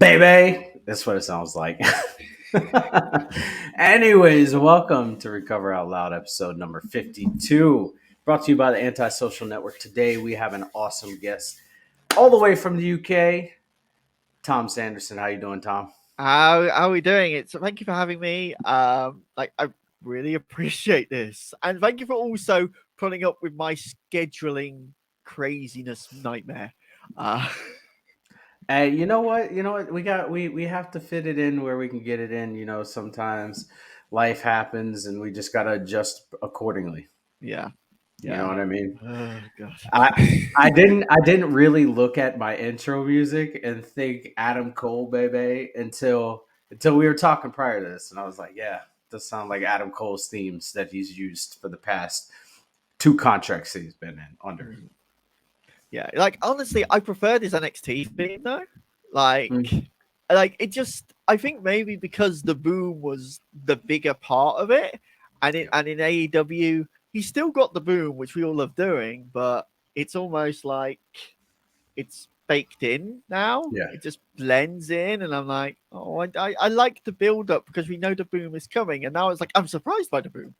baby. That's what it sounds like. Anyways, welcome to Recover Out Loud, episode number 52, brought to you by the Antisocial Network. Today, we have an awesome guest all the way from the UK, Tom Sanderson. How you doing, Tom? How are we doing? Thank you for having me. I really appreciate this, and thank you for also putting up with my scheduling craziness nightmare. Uh, Hey, you know what? You know what? We have to fit it in where we can get it in. Sometimes life happens, and we just gotta adjust accordingly. yeah, You know yeah. what I mean? Oh gosh. I didn't really look at my intro music and think Adam Cole, baby, until we were talking prior to this, and I was like, yeah, does sound like Adam Cole's themes that he's used for the past two contracts he's been in under. Yeah, like honestly, I prefer this NXT theme though. Like, Mm, like it just. I think maybe because the boom was the bigger part of it, yeah, and in AEW, he still got the boom, which we all love doing, but it's almost like it's baked in now. yeah, It just blends in, and I'm like, oh, I like the build up because we know the boom is coming, and now it's like I'm surprised by the boom.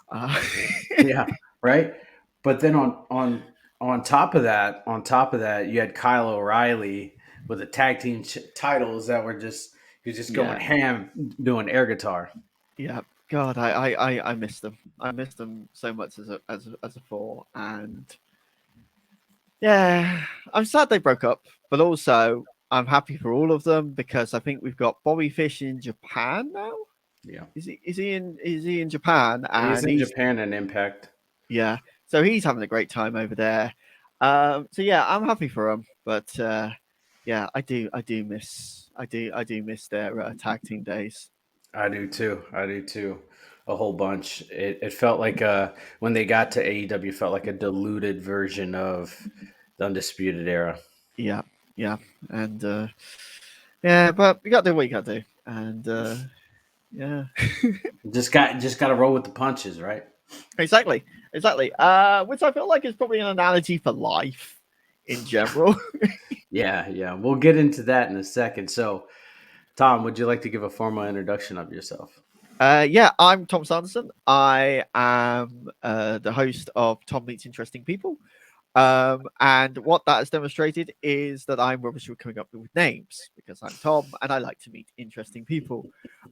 Uh, yeah, right. But then on top of that, you had Kyle O'Reilly with the tag team titles that were just he was just going yeah, ham doing air guitar. yeah. God, I miss them. I miss them so much as a four, and yeah, I'm sad they broke up, but also I'm happy for all of them because I think we've got Bobby Fish in Japan now. Yeah. Is he in Japan? He's And in he's Japan and Impact. yeah, so he's having a great time over there. So yeah, I'm happy for him, but yeah, I do miss their tag team days. I do too. I do too. A whole bunch. It felt like when they got to AEW, felt like a diluted version of the Undisputed Era. Yeah, yeah, and yeah, but you got to do what you got to do, and yeah, Just got to roll with the punches, right? exactly, exactly. Which I feel like is probably an analogy for life in general. Yeah, yeah. We'll get into that in a second. So, Tom, would you like to give a formal introduction of yourself? Yeah, I'm Tom Sanderson. I am the host of Tom Meets Interesting People. And what that has demonstrated is that I'm rubbish with coming up with names because I'm Tom and I like to meet interesting people.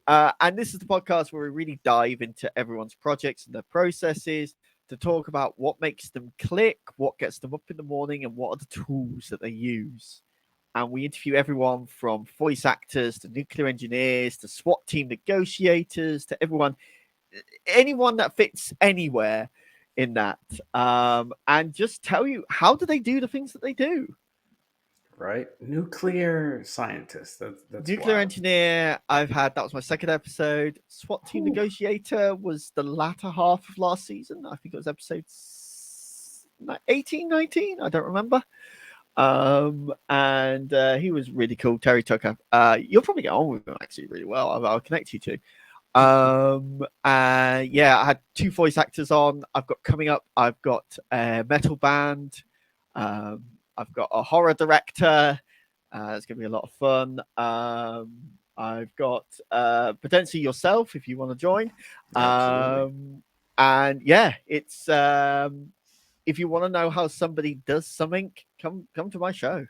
And this is the podcast where we really dive into everyone's projects and their processes to talk about what makes them click, what gets them up in the morning, and what are the tools that they use. And we interview everyone from voice actors to nuclear engineers to SWAT team negotiators to anyone that fits anywhere in that, and just tell you how do they do the things that they do. Right? Nuclear scientist. That's Nuclear wild. engineer, I've had that was my second episode. SWAT team Whew. negotiator was the latter half of last season. I think it was episode 18, 19. I don't remember. And he was really cool. Terry Tucker. You'll probably get on with him actually really well. I'll connect you to. Yeah, I had two voice actors on. I've got coming up. I've got a metal band. Um, I've got a horror director. It's gonna be a lot of fun. I've got potentially yourself if you want to join. Absolutely. And yeah, it's if you want to know how somebody does something, come to my show.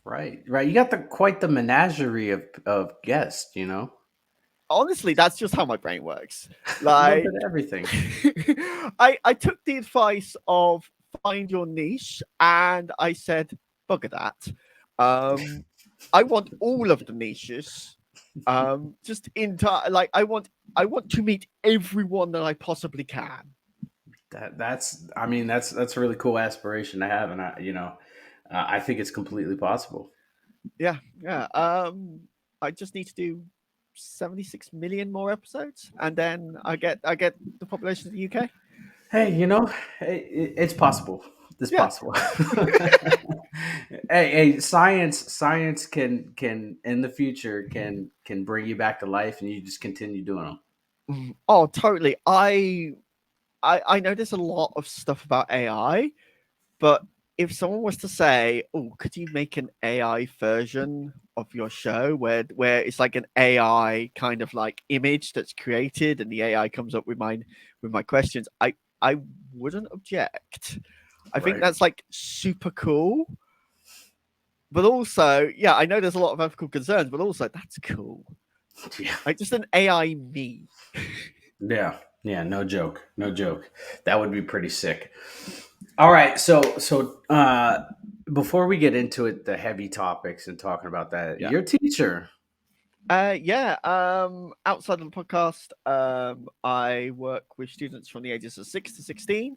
Right, right. You got quite the menagerie of guests. Honestly, that's just how my brain works. A little bit Like, of everything. I took the advice of find your niche, and I said, bugger that. Um, I want all of the niches. Just entire like I want to meet everyone that I possibly can. That's I mean that's a really cool aspiration to have, and I think it's completely possible. Yeah, yeah. I just need to do 76 million more episodes, and then I get the population of the UK. Hey, it's possible. It's Yeah. possible. Hey, science can in the future can bring you back to life, and you just continue doing them. Oh, totally. I know there's a lot of stuff about AI, but if someone was to say, "Oh, could you make an AI version of your show where it's like an AI kind of like image that's created and the AI comes up with my questions," I wouldn't object. I think Right. that's like super cool. But also, yeah, I know there's a lot of ethical concerns, but also that's cool. Yeah. Like just an AI me. Yeah. Yeah. No joke. No joke. That would be pretty sick. All right. Before we get into it, the heavy topics and talking about that, Yeah. your teacher. Yeah. Outside of the podcast, I work with students from the ages of 6 to 16,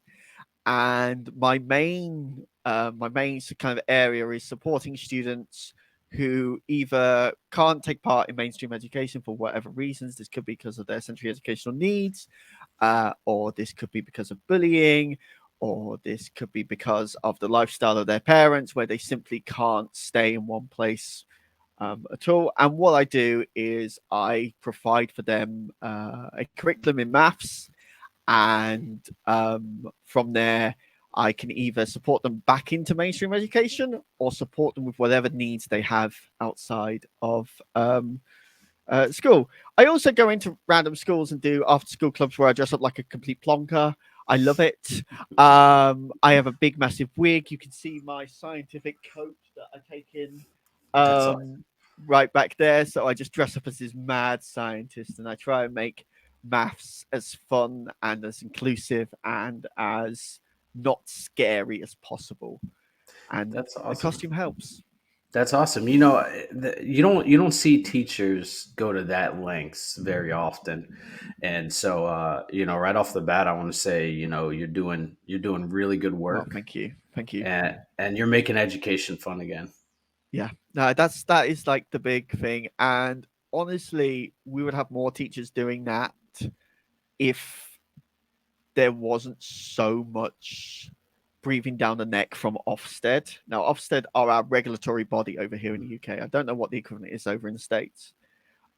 and my main kind of area is supporting students who either can't take part in mainstream education for whatever reasons. This could be because of their sensory educational needs, or this could be because of bullying, or this could be because of the lifestyle of their parents, where they simply can't stay in one place at all. And what I do is I provide for them a curriculum in maths, and from there, I can either support them back into mainstream education or support them with whatever needs they have outside of school. I also go into random schools and do after school clubs where I dress up like a complete plonker. I love it. I have a big, massive wig. You can see my scientific coat that I take in That's awesome. um, right back there. So I just dress up as this mad scientist and I try and make maths as fun and as inclusive and as not scary as possible. And That's the awesome. costume helps. That's awesome. You don't see teachers go to that lengths very often, and so right off the bat, I want to say you're doing really good Well, work, thank you. Thank you. and you're making education fun again. Yeah, no, that is like the big thing. And honestly, we would have more teachers doing that if there wasn't so much breathing down the neck from Ofsted. Now, Ofsted are our regulatory body over here in the UK. I don't know what the equivalent is over in the States.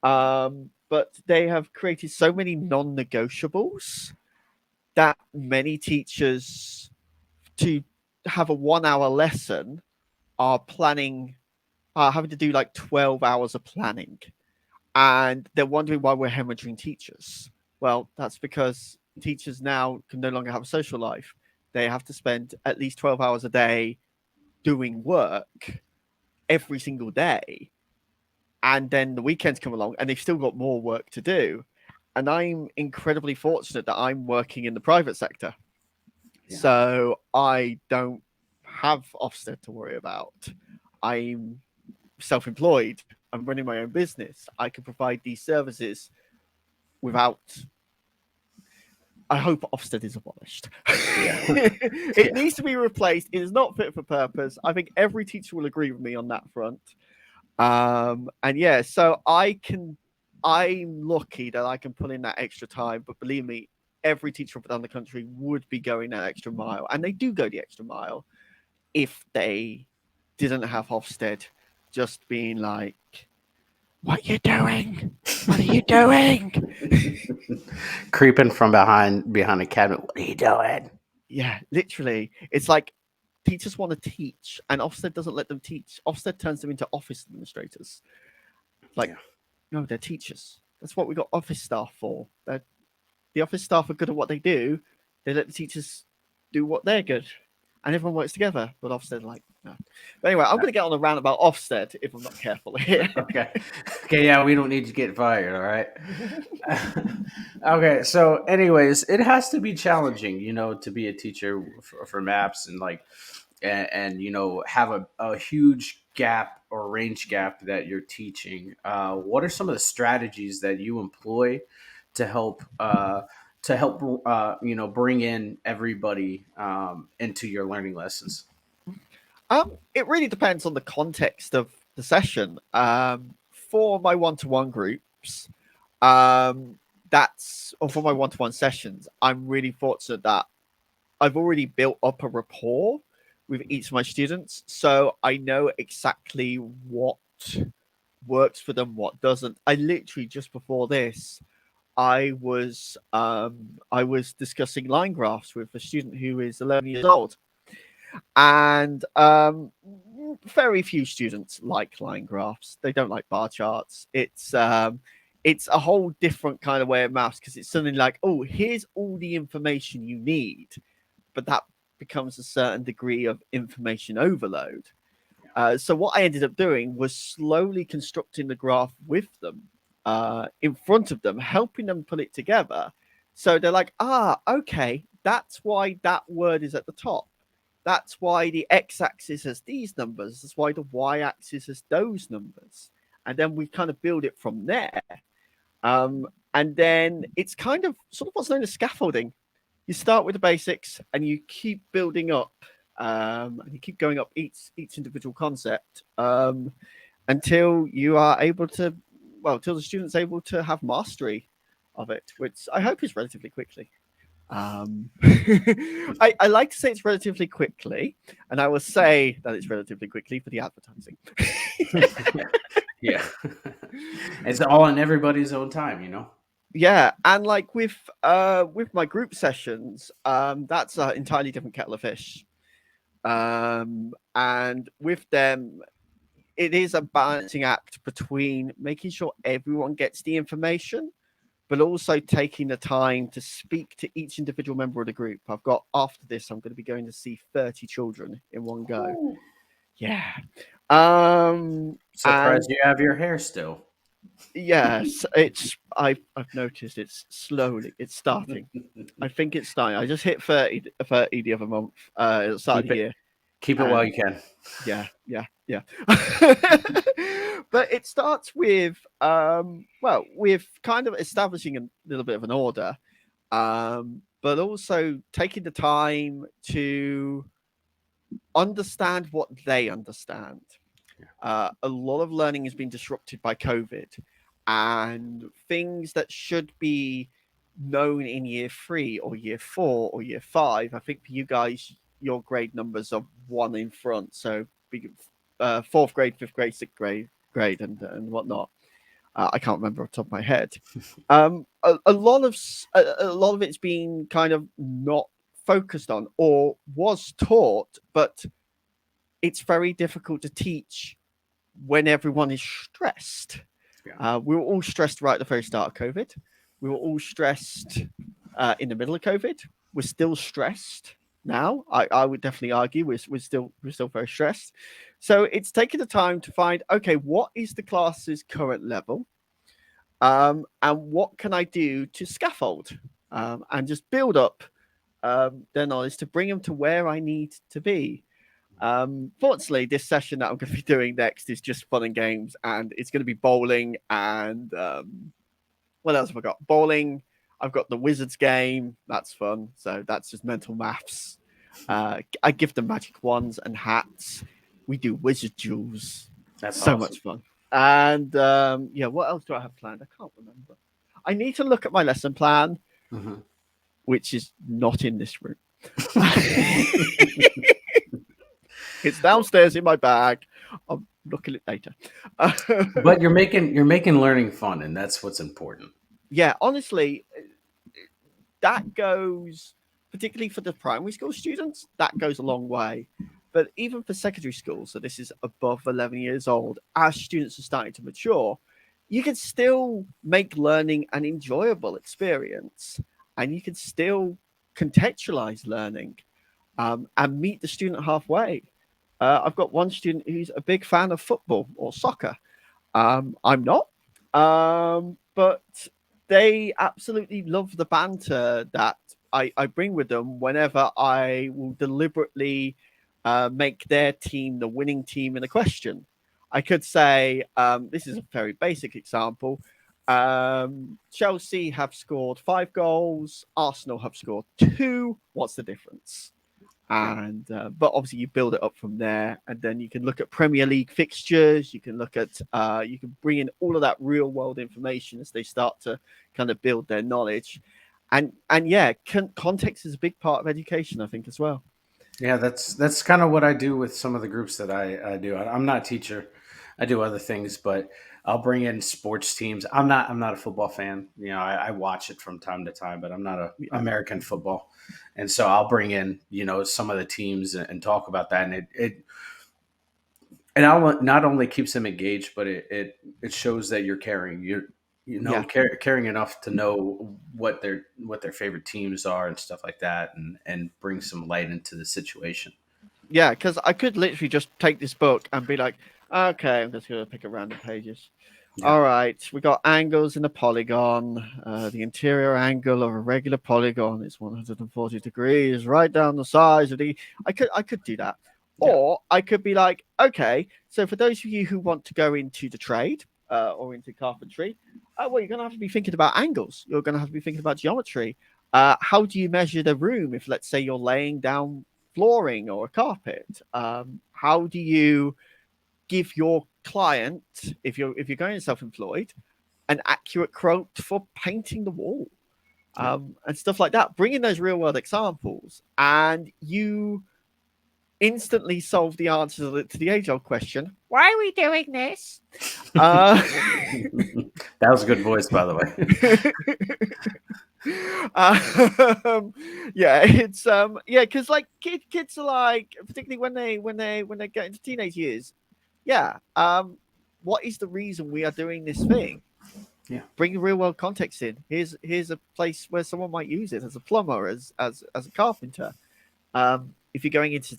But they have created so many non-negotiables that many teachers, to have a 1 hour lesson, are planning having to do like 12 hours of planning. And they're wondering why we're hemorrhaging teachers. Well, that's because teachers now can no longer have a social life. They have to spend at least 12 hours a day doing work every single day. And then the weekends come along and they've still got more work to do. And I'm incredibly fortunate that I'm working in the private sector. Yeah, So I don't have Ofsted to worry about. I'm self employed. I'm running my own business. I can provide these services without. I hope Ofsted is abolished. yeah, It yeah. needs to be replaced. It is not fit for purpose. I think every teacher will agree with me on that front. And yeah, so I'm lucky that I can put in that extra time, but believe me, every teacher up and down the country would be going that extra mile, and they do go the extra mile if they didn't have Hofstede just being like, "What are you doing? What are you doing?" Creeping from behind a cabinet. What are you doing? Yeah, literally, it's like teachers want to teach, and Ofsted doesn't let them teach. Ofsted turns them into office administrators. Like, Yeah, no, they're teachers. That's what we got office staff for. The office staff are good at what they do. They let the teachers do what they're good, and everyone works together. But Ofsted, like, no. But anyway, I'm going to get on a rant about Ofsted if I'm not careful here. okay, okay. Yeah, we don't need to get fired. All right. Okay. So, anyways, it has to be challenging, to be a teacher for maps and have a huge gap or range gap that you're teaching. What are some of the strategies that you employ to help bring in everybody into your learning lessons? It really depends on the context of the session. For my one-to-one groups, um, or for my one-to-one sessions, I'm really fortunate that I've already built up a rapport with each of my students, so I know exactly what works for them, what doesn't. I literally just before this, I was discussing line graphs with a student who is 11 years old, And very few students like line graphs. They don't like bar charts. It's a whole different kind of way of maths because it's something like, oh, here's all the information you need, but that becomes a certain degree of information overload. So what I ended up doing was slowly constructing the graph with them in front of them, helping them put it together. So they're like, okay, that's why that word is at the top. That's why the x-axis has these numbers. That's why the y-axis has those numbers. And then we kind of build it from there. And then it's kind of sort of what's known as scaffolding. You start with the basics and you keep building up, and you keep going up each individual concept until you are able to, well, till the student's able to have mastery of it, which I hope is relatively quickly. I like to say it's relatively quickly, and I will say that it's relatively quickly for the advertising. Yeah. It's all in everybody's own time, you know? Yeah, and like with my group sessions, that's an entirely different kettle of fish. And with them, it is a balancing act between making sure everyone gets the information, but also taking the time to speak to each individual member of the group. I've got after this, I'm going to be going to see 30 children in one go. Ooh. Yeah. Surprised And you have your hair still. yes, I've noticed it's starting. I think it's starting. I just hit 30 the other month, at the start of Keep the it year. keep it while And you can. yeah. But it starts with well, with kind of establishing a little bit of an order, but also taking the time to understand what they understand. A lot of learning has been disrupted by COVID, and things that should be known in year 3 or year 4 or year 5. I think for you guys, your grade numbers are one in front, so fourth grade, fifth grade, sixth grade, and whatnot. I can't remember off the top of my head. A lot of a lot of it's been kind of not focused on or was taught, but it's very difficult to teach when everyone is stressed. Yeah. We were all stressed right at the very start of COVID. We were all stressed in the middle of COVID. We're still stressed now. I would definitely argue we're still very stressed. So it's taken the time to find, okay, what is the class's current level, and what can I do to scaffold, and just build up their knowledge to bring them to where I need to be. Fortunately, this session that I'm going to be doing next is just fun and games, and it's going to be bowling and what else have I got? Bowling. I've got the Wizards game. That's fun. So that's just mental maths. I give them magic wands and hats. We do wizard duels. That's So awesome. much fun. And yeah, what else do I have planned? I can't remember. I need to look at my lesson plan, Mhm. which is not in this room. It's downstairs in my bag. I'll look at it later. But you're making learning fun, and that's what's important. Yeah, honestly, that goes particularly for the primary school students. That goes a long way. But even for secondary school, so this is above 11 years old, as students are starting to mature, you can still make learning an enjoyable experience, and you can still contextualize learning, and meet the student halfway. I've got one student who's a big fan of football or soccer. I'm not, but they absolutely love the banter that I bring with them whenever I will deliberately make their team the winning team in a question. I could say, this is a very basic example. Chelsea have scored 5 goals, Arsenal have scored 2. What's the difference? Yeah. And but obviously you build it up from there, and then you can look at Premier League fixtures. You can look at you can bring in all of that real world information as they start to kind of build their knowledge, and yeah, context is a big part of education, I think, as well. Yeah, that's kind of what I do with some of the groups that I do. I'm not a teacher. I do other things, but I'll bring in sports teams. I'm not a football fan. You know, I watch it from time to time, but I'm not a Yeah, American football. And so I'll bring in, you know, some of the teams and talk about that. And not only keeps them engaged, but it shows that you're caring. You know, yeah, caring enough to know what their favorite teams are and stuff like that, and bring some light into the situation. yeah. Because I could literally just take this book and be like, okay, I'm just gonna pick up random pages. Yeah, All right, we got angles in a polygon. The interior angle of a regular polygon is 140 degrees, right down the size of the. I could do that, yeah, or I could be like, okay, so for those of you who want to go into the trade or into carpentry, well, you're gonna have to be thinking about angles. You're gonna have to be thinking about geometry. How do you measure the room if, let's say, you're laying down flooring or a carpet? How do you give your client, if you're going self-employed, an accurate quote for painting the wall, yeah. and stuff like that? Bring in those real world examples, and you instantly solve the answer to the age old question: why are we doing this? Uh, That was a good voice, by the way. um, yeah, it's yeah, because like kids are like, particularly when they get into teenage years, yeah, what is the reason we are doing this thing? Yeah, Bring the real world context in. Here's a place where someone might use it as a plumber, as a carpenter. If you're going into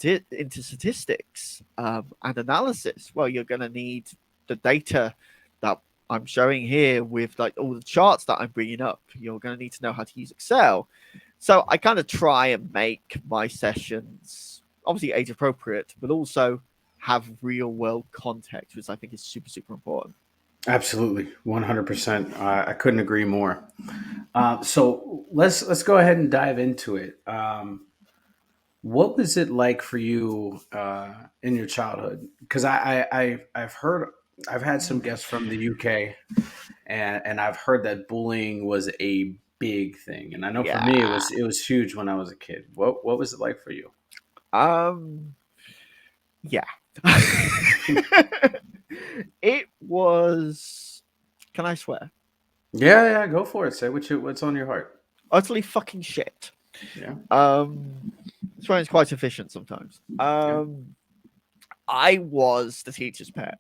statistics and analysis, well, you're going to need the data that I'm showing here with like all the charts that I'm bringing up. You're going to need to know how to use Excel. So I kind of try and make my sessions obviously age appropriate, but also have real world context, which I think is super super important. absolutely, 100%. I couldn't agree more. So let's go ahead and dive into it. What was it like for you in your childhood? Because I've heard, I've had some guests from the UK, and I've heard that bullying was a big thing, and I know for me Yeah. it was huge when I was a kid. What was it like for you? Um. Yeah. It was. Can I swear? Yeah, yeah, go for it. Say what's on your heart. Utterly fucking shit. Yeah, Um, swearing's quite efficient sometimes. yeah, I was the teacher's pet.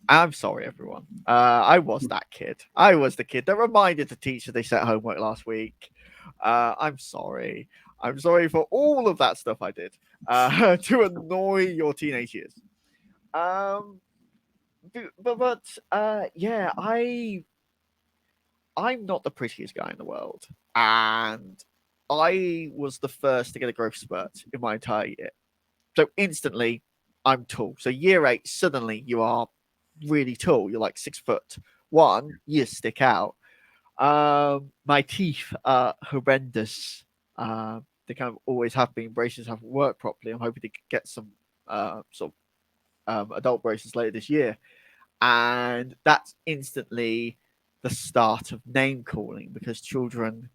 I'm sorry, everyone. I was that kid. I was the kid that reminded the teacher they sent homework last week. I'm sorry. I'm sorry for all of that stuff I did to annoy your teenage years. Um, but yeah, I'm not the prettiest guy in the world, and I was the first to get a growth spurt in my entire year. So instantly, I'm tall. So year eight, suddenly you are really tall. You're like 6 foot one. You stick out. My teeth are horrendous. They kind of always have been. Braces haven't worked properly. I'm hoping to get some sort of adult braces later this year, and that's instantly the start of name calling, because children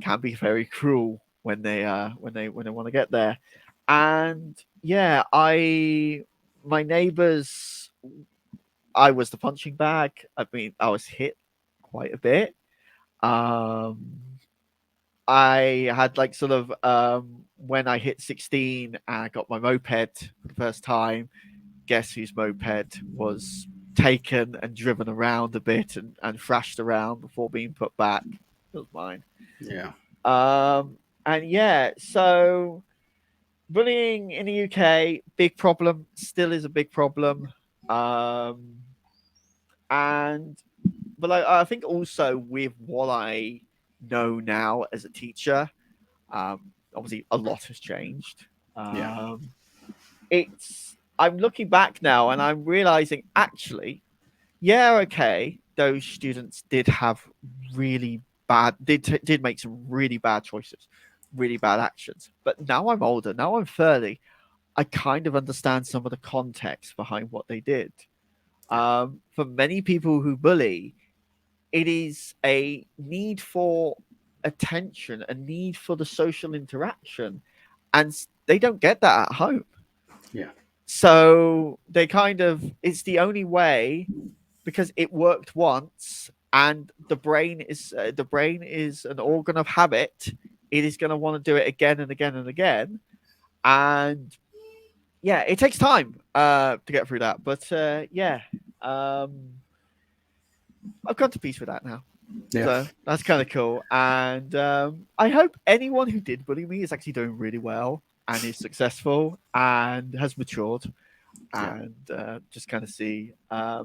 can be very cruel when they want to get there. And yeah, I my neighbors, I was the punching bag. I mean, I was hit quite a bit. Um, I had like sort of when I hit 16 and I got my moped for the first time. Guess whose moped was taken and driven around a bit and thrashed around before being put back? It was mine. yeah, And yeah, so bullying in the UK, big problem, still is a big problem. Um, and but I think also with what I know now as a teacher, obviously a lot has changed. yeah, It's I'm looking back now and I'm realizing actually, yeah, okay, those students did have really did make some really bad choices, really bad actions. But now I'm older, now I'm 30. I kind of understand some of the context behind what they did. yeah, For many people who bully, it is a need for attention, a need for the social interaction, and they don't get that at home. yeah, So they kind of, it's the only way because it worked once, and the brain is an organ of habit. It is going to want to do it again and again and again, and yeah, it takes time to get through that. But yeah, um, I've come to peace with that now. Yeah. So that's kind of cool. And I hope anyone who did bully me is actually doing really well and is successful and has matured Yeah. and just kind of see, yeah,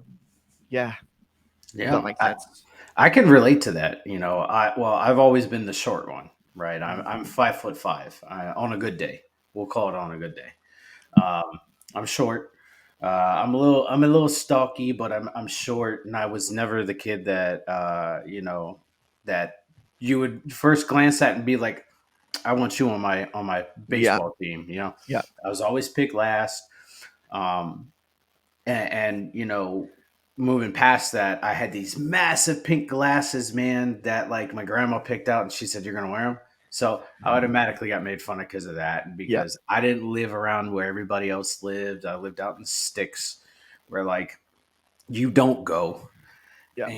if that Yeah. makes sense. I can relate to that. I've always been the short one, right? I'm Mm. 5'5". On a good day, we'll call it on a good day. I'm short. I'm a little stocky, but I'm short, and I was never the kid that that you would first glance at and be like, I want you on my Yeah, baseball team. yeah, I was always picked last. Um, and moving past that, I had these massive pink glasses, man, that like my grandma picked out, and she said you're gonna wear them. So I automatically got made fun of because of that, yeah, because I didn't live around where everybody else lived. I lived out in sticks, where like you don't go, yeah.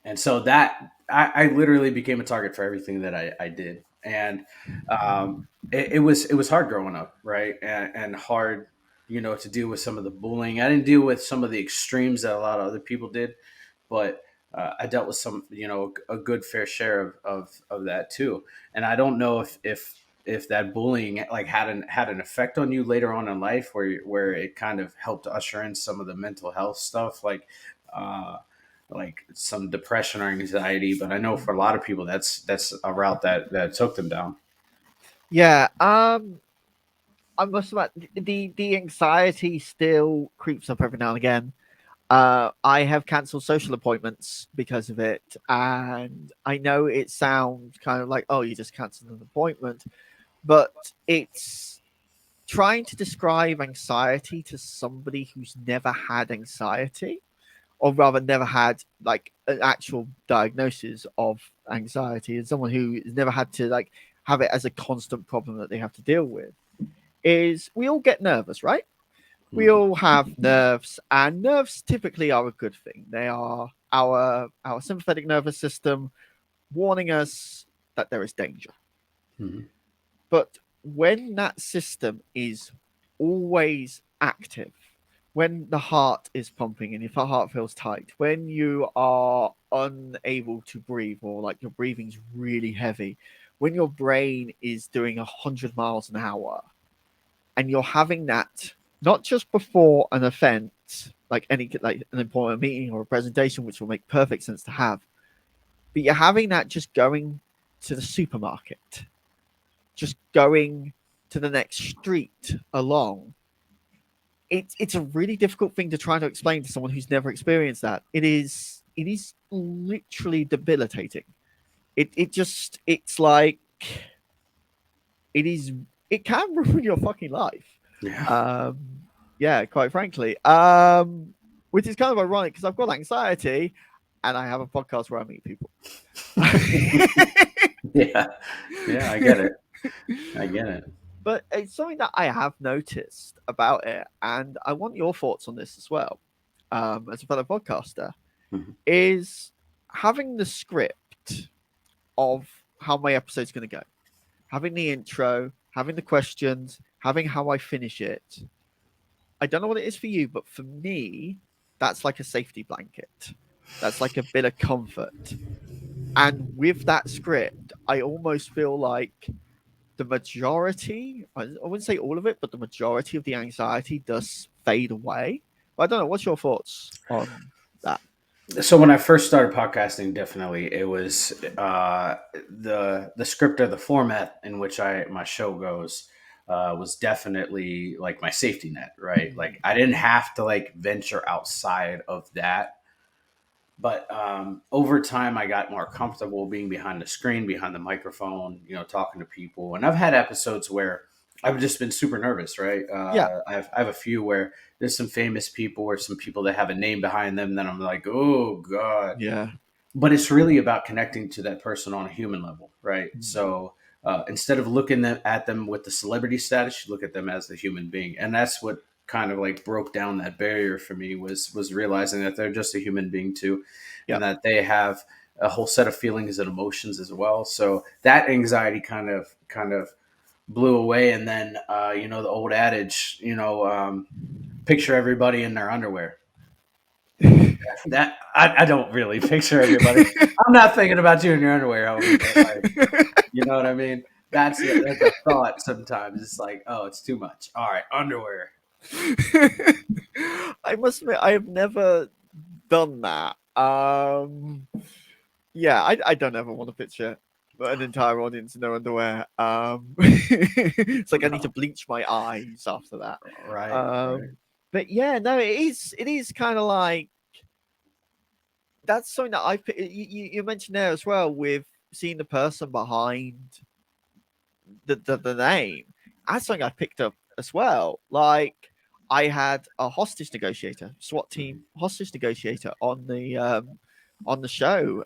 and so that I literally became a target for everything that I did, and it was hard growing up, right, and hard, to deal with some of the bullying. I didn't deal with some of the extremes that a lot of other people did, but I dealt with some, a good fair share of that too. And I don't know if that bullying like had an effect on you later on in life, where it kind of helped usher in some of the mental health stuff, uh, like some depression or anxiety. But I know for a lot of people, that's a route that took them down. Yeah. I must admit, the anxiety still creeps up every now and again. I have cancelled social appointments because of it, and I know it sounds kind of like, oh, you just cancelled an appointment, but it's trying to describe anxiety to somebody who's never had anxiety, or rather, never had like an actual diagnosis of anxiety, and someone who has never had to like have it as a constant problem that they have to deal with. Is we all get nervous, right? We Mhm. all have nerves, and nerves typically are a good thing. They are our sympathetic nervous system warning us that there is danger. Mhm. But when that system is always active, when the heart is pumping and if our heart feels tight, when you are unable to breathe or like your breathing's really heavy, when your brain is doing 100 miles an hour, and you're having that not just before an event, like any like an important meeting or a presentation, which will make perfect sense to have, but you're having that just going to the supermarket, just going to the next street along. It's a really difficult thing to try to explain to someone who's never experienced that. It is literally debilitating. It's like it is it can ruin your fucking life. Yeah. Um, yeah, quite frankly. Which is kind of ironic because I've got anxiety and I have a podcast where I meet people. Yeah. Yeah. I get it. I get it. But it's something that I have noticed about it, and I want your thoughts on this as well. As a fellow podcaster, Mhm. is having the script of how my episode's going to go, having the intro, having the questions, having how I finish it. I don't know what it is for you, but for me, that's like a safety blanket. That's like a bit of comfort. And with that script, I almost feel like the majority, I wouldn't say all of it, but the majority of the anxiety does fade away. But I don't know. What's your thoughts on that? So when I first started podcasting, definitely it was the script or the format in which my show goes was definitely like my safety net, right? Like I didn't have to like venture outside of that. But over time, I got more comfortable being behind the screen, behind the microphone, talking to people. And I've had episodes where I've just been super nervous, right? Yeah. I have a few where there's some famous people or some people that have a name behind them that I'm like, oh God. Yeah. But it's really about connecting to that person on a human level, right? So instead of looking at them with the celebrity status, you look at them as the human being. And that's what kind of like broke down that barrier for me was realizing that they're just a human being too, Yeah. and that they have a whole set of feelings and emotions as well. So that anxiety kind of blew away. And then the old adage, picture everybody in their underwear. That I don't really picture everybody. I'm not thinking about you in your underwear, homie, but like, you know what I mean? That's a thought sometimes. It's like, oh, it's too much. All right, underwear. I must admit, I have never done that. Yeah, I don't ever want to picture an entire audience in their underwear. It's like I need to No. bleach my eyes after that. Right, right. Um, but yeah, no, it is kind of like that's something that you mentioned there as well with seeing the person behind the name. That's something I picked up as well. Like I had a hostage negotiator, SWAT team hostage negotiator on the show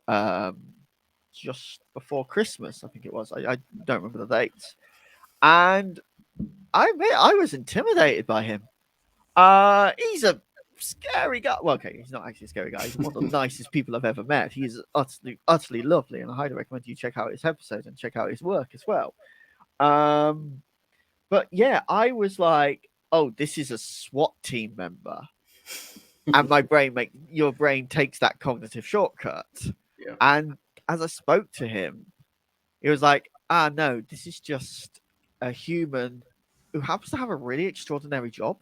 just before Christmas, I think it was. I don't remember the dates. And I admit I was intimidated by him. He's a scary guy. Well, okay, he's not actually a scary guy. He's one of the nicest people I've ever met. He's utterly lovely, and I highly recommend you check out his episodes and check out his work as well. Um, but yeah, I was like, oh, this is a SWAT team member. And your brain takes that cognitive shortcut. Yeah. And as I spoke to him, he was like, no, this is just a human who happens to have a really extraordinary job.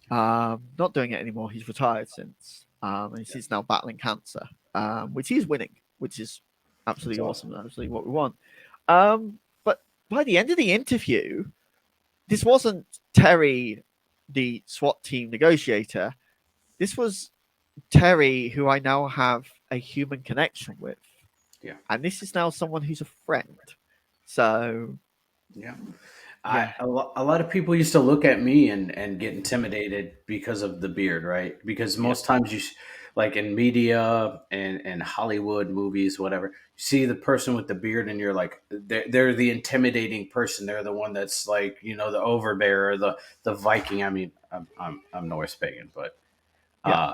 Not doing it anymore. He's retired since. And he's now battling cancer, which he's winning, which is That's absolutely awesome. awesome. Absolutely what we want. But by the end of the interview, this wasn't Terry, the SWAT team negotiator. This was Terry, who I now have a human connection with. Yeah. And this is now someone who's a friend. So, Yeah. yeah, A lot of people used to look at me and get intimidated because of the beard, right? Because yeah, most times like in media and Hollywood movies, whatever, you see the person with the beard and you're like, they're the intimidating person. They're the one that's like, the overbearer, the Viking. I mean, I'm Norse pagan, but yeah, uh,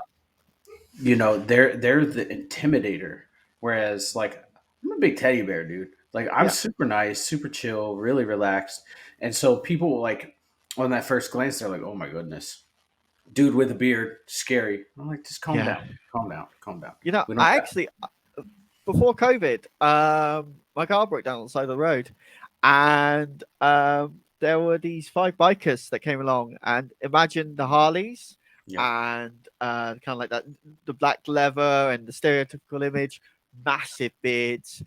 they're the intimidator. Whereas like I'm a big teddy bear, dude. Like I'm yeah, super nice, super chill, really relaxed. And so people like on that first glance, they're like, "Oh my goodness, dude with a beard, scary." I'm like, just calm yeah. down, calm down, calm down. We don't I got. actually, before COVID, my car broke down on the side of the road, and there were these five bikers that came along, and imagine the Harleys Yeah, and kind of like that, the black leather and the stereotypical image, massive beards,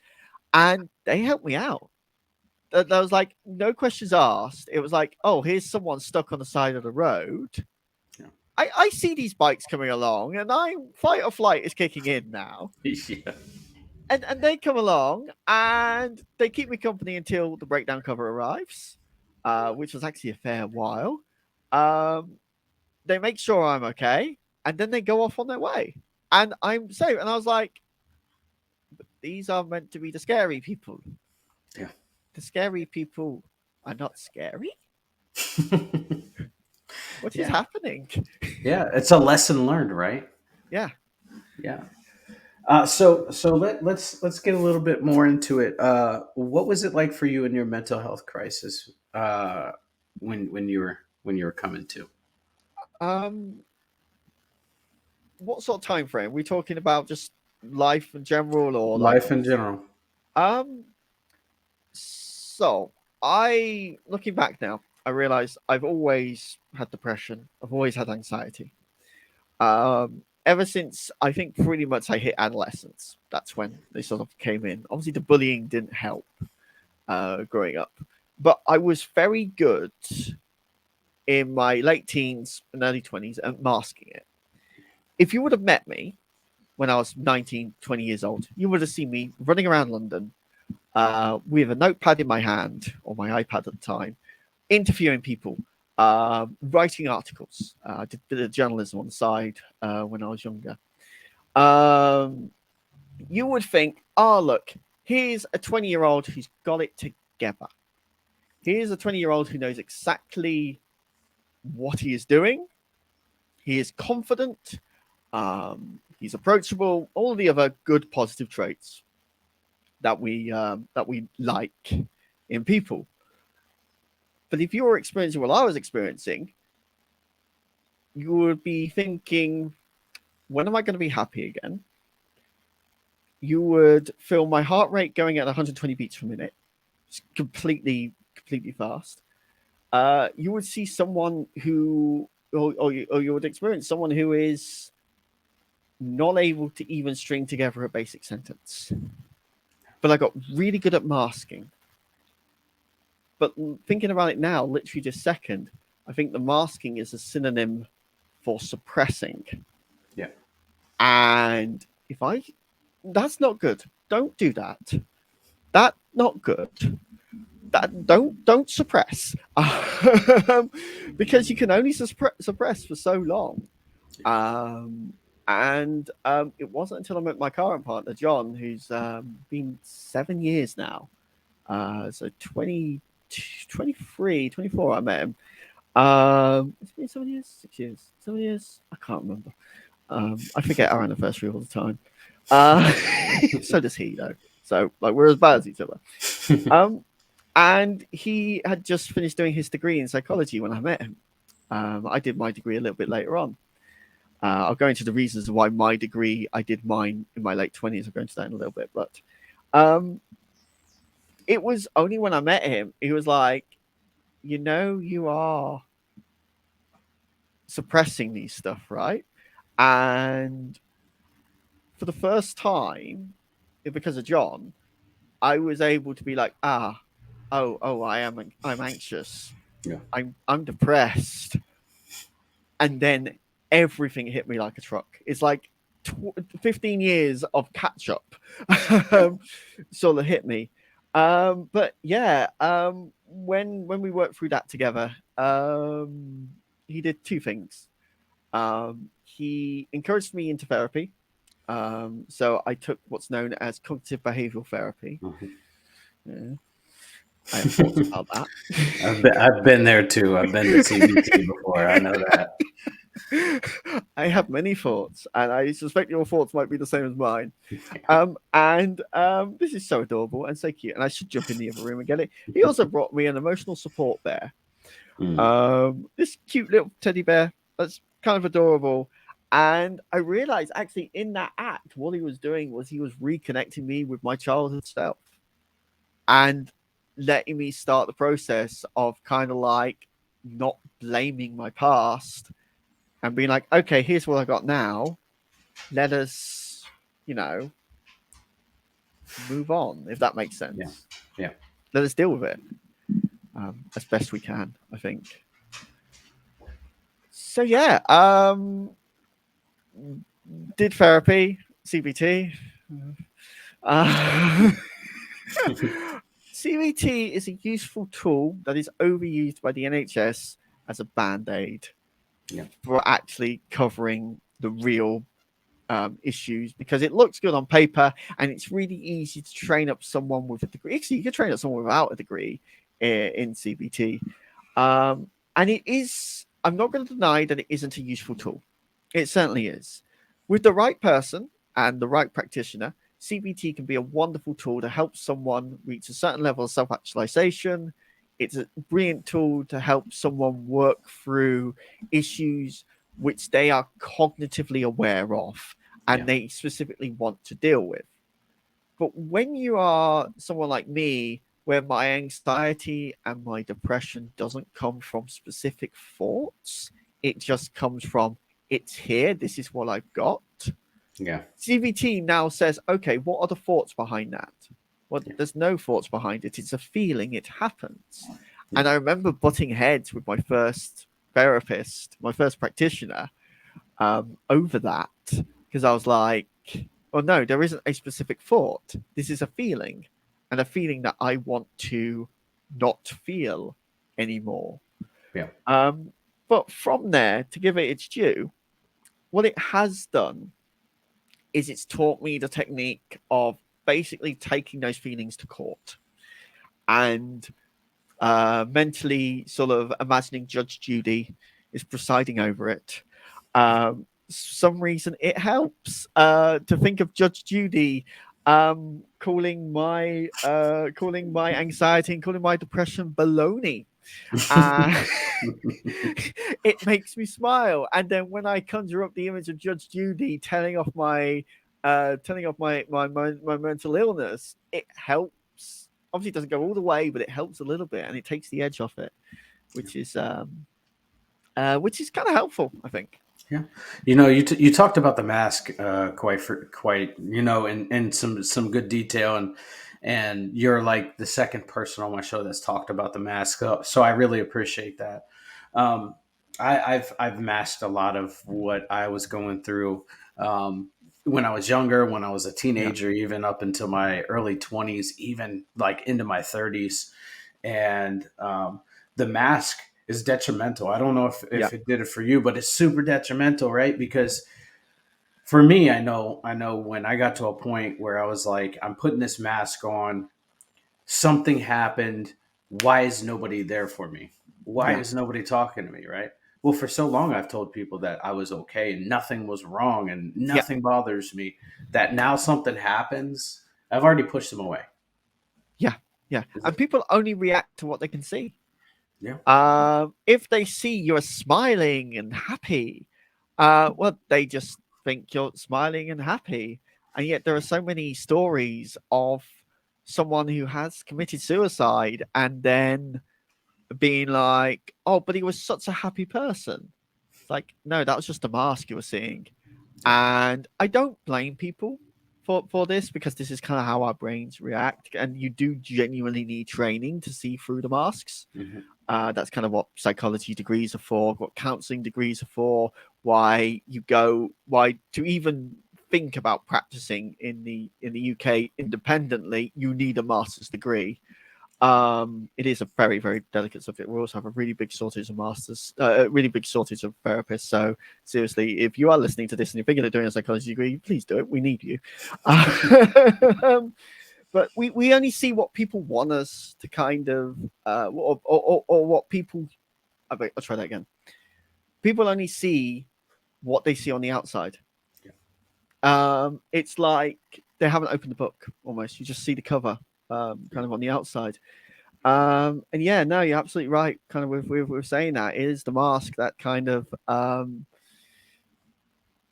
and they helped me out. There was like no questions asked. It was like, oh, here's someone stuck on the side of the road. yeah, I see these bikes coming along, and fight or flight is kicking in now. yeah. And they come along and they keep me company until the breakdown cover arrives, which was actually a fair while. Um, they make sure I'm okay, and then they go off on their way, and I'm safe. And I was like, these are meant to be the scary people. Yeah. The scary people are not scary. What is Yeah, happening? yeah. It's a lesson learned, right? Yeah. Yeah. So let's get a little bit more into it. What was it like for you in your mental health crisis when you were coming to Um, what sort of time frame? Are we talking about just life in general, or like life in general? um? So I, looking back now, I realize I've always had depression. I've always had anxiety. Ever since I think pretty much I hit adolescence, that's when they sort of came in. Obviously, the bullying didn't help growing up, but I was very good in my late teens and early 20s at masking it. If you would have met me when I was 19, 20 years old, you would have seen me running around London with a notepad in my hand, or my iPad at the time, interviewing people, writing articles. I did a bit of journalism on the side when I was younger. Um, you would think, oh, look, here's a 20-year-old who's got it together. Here's a 20-year-old who knows exactly what he is doing. He is confident. He's approachable. All the other good positive traits that we like in people. But if you're experiencing what I was experiencing, you would be thinking, when am I going to be happy again? You would feel my heart rate going at 120 beats per minute. It's completely fast. You would see someone who, or you would experience someone who is not able to even string together a basic sentence. But I got really good at masking. But thinking about it now, literally just second, I think the masking is a synonym for suppressing. Yeah. And that's not good. Don't do that. That's not good. That don't suppress, because you can only suppress for so long. And it wasn't until I met my current partner, John, who's been 7 years now. So 20, 23, 24, I met him. It's been 7 years, 6 years, 7 years. I can't remember. I forget our anniversary all the time. So does he, though. So like we're as bad as each other. And he had just finished doing his degree in psychology when I met him. I did my degree a little bit later on. I'll go into the reasons why I did mine in my late 20s. I'll go into that in a little bit. But it was only when I met him, he was like, you are suppressing these stuff, right? And for the first time, because of John, I was able to be like, I'm anxious. Yeah. I'm depressed. And then everything hit me like a truck. It's like 15 years of catch up sort of hit me. But yeah, when we worked through that together, he did two things. He encouraged me into therapy. So I took what's known as cognitive behavioral therapy. Mm-hmm. Yeah. I have thoughts about that. I've been there too. I've been to CBT before. I know that. I have many thoughts, and I suspect your thoughts might be the same as mine. And this is so adorable and so cute, and I should jump in the other room and get it. He also brought me an emotional support bear. This cute little teddy bear that's kind of adorable. And I realized actually in that act, what he was doing was he was reconnecting me with my childhood self and letting me start the process of kind of like not blaming my past and being like, okay, here's what I got now. Let us, move on, if that makes sense. Yeah. Yeah. Let us deal with it as best we can, I think. So yeah, did therapy, CBT. CBT is a useful tool that is overused by the NHS as a band-aid for actually covering the real issues, because it looks good on paper and it's really easy to train up someone with a degree. Actually, you can train up someone without a degree in CBT. And it is, I'm not going to deny that it isn't a useful tool. It certainly is. With the right person and the right practitioner, CBT can be a wonderful tool to help someone reach a certain level of self-actualization. It's a brilliant tool to help someone work through issues which they are cognitively aware of and they specifically want to deal with. But when you are someone like me, where my anxiety and my depression doesn't come from specific thoughts, it just comes from, it's here, this is what I've got. Yeah. CBT now says, okay, what are the thoughts behind that? Well, there's no thoughts behind it. It's a feeling, it happens. And I remember butting heads with my first therapist, my first practitioner, over that, because I was like, well, no, there isn't a specific thought. This is a feeling, and a feeling that I want to not feel anymore. Yeah. But from there, to give it its due, what it has done is it's taught me the technique of basically taking those feelings to court and mentally sort of imagining Judge Judy is presiding over it. Some reason it helps to think of Judge Judy calling my anxiety and calling my depression baloney. Uh, it makes me smile. And then when I conjure up the image of Judge Judy telling off my mental illness, it helps. Obviously, it doesn't go all the way, but it helps a little bit, and it takes the edge off it, which is kind of helpful, I think. Yeah, you talked about the mask quite in some good detail, and you're like the second person on my show that's talked about the mask, so I really appreciate that. Um, I've masked a lot of what I was going through when I was younger, when I was a Yeah, teenager, even up until my early 20s, even like into my 30s, and the mask is detrimental. I don't know yeah, if it did it for you, but it's super detrimental, right? Because for me, I know when I got to a point where I was like, I'm putting this mask on, something happened. Why is nobody there for me? Why yeah, is nobody talking to me, right? Well, for so long I've told people that I was okay and nothing was wrong and yeah, nothing bothers me, that now something happens, I've already pushed them away. yeah, yeah. Is And it? people only react to what they can see. Yeah. If they see you're smiling and happy, well, they just think you're smiling and happy. And yet, there are so many stories of someone who has committed suicide and then being like, "Oh, but he was such a happy person." It's like, no, that was just a mask you were seeing. Yeah. And I don't blame people for this because this is kind of how our brains react. And you do genuinely need training to see through the masks. Hmm. That's kind of what psychology degrees are for, what counseling degrees are for, why to even think about practicing in the UK independently, you need a master's degree. It is a very, very delicate subject. We also have a really big shortage of masters, a really big shortage of therapists. So seriously, if you are listening to this and you're thinking of doing a psychology degree, please do it. We need you. Um, but we only see what people want us to kind of, or what people. I'll try that again. People only see what they see on the outside. Yeah. It's like they haven't opened the book almost. You just see the cover, Yeah. kind of on the outside. And yeah, no, you're absolutely right. Kind of with saying that, it is the mask that kind of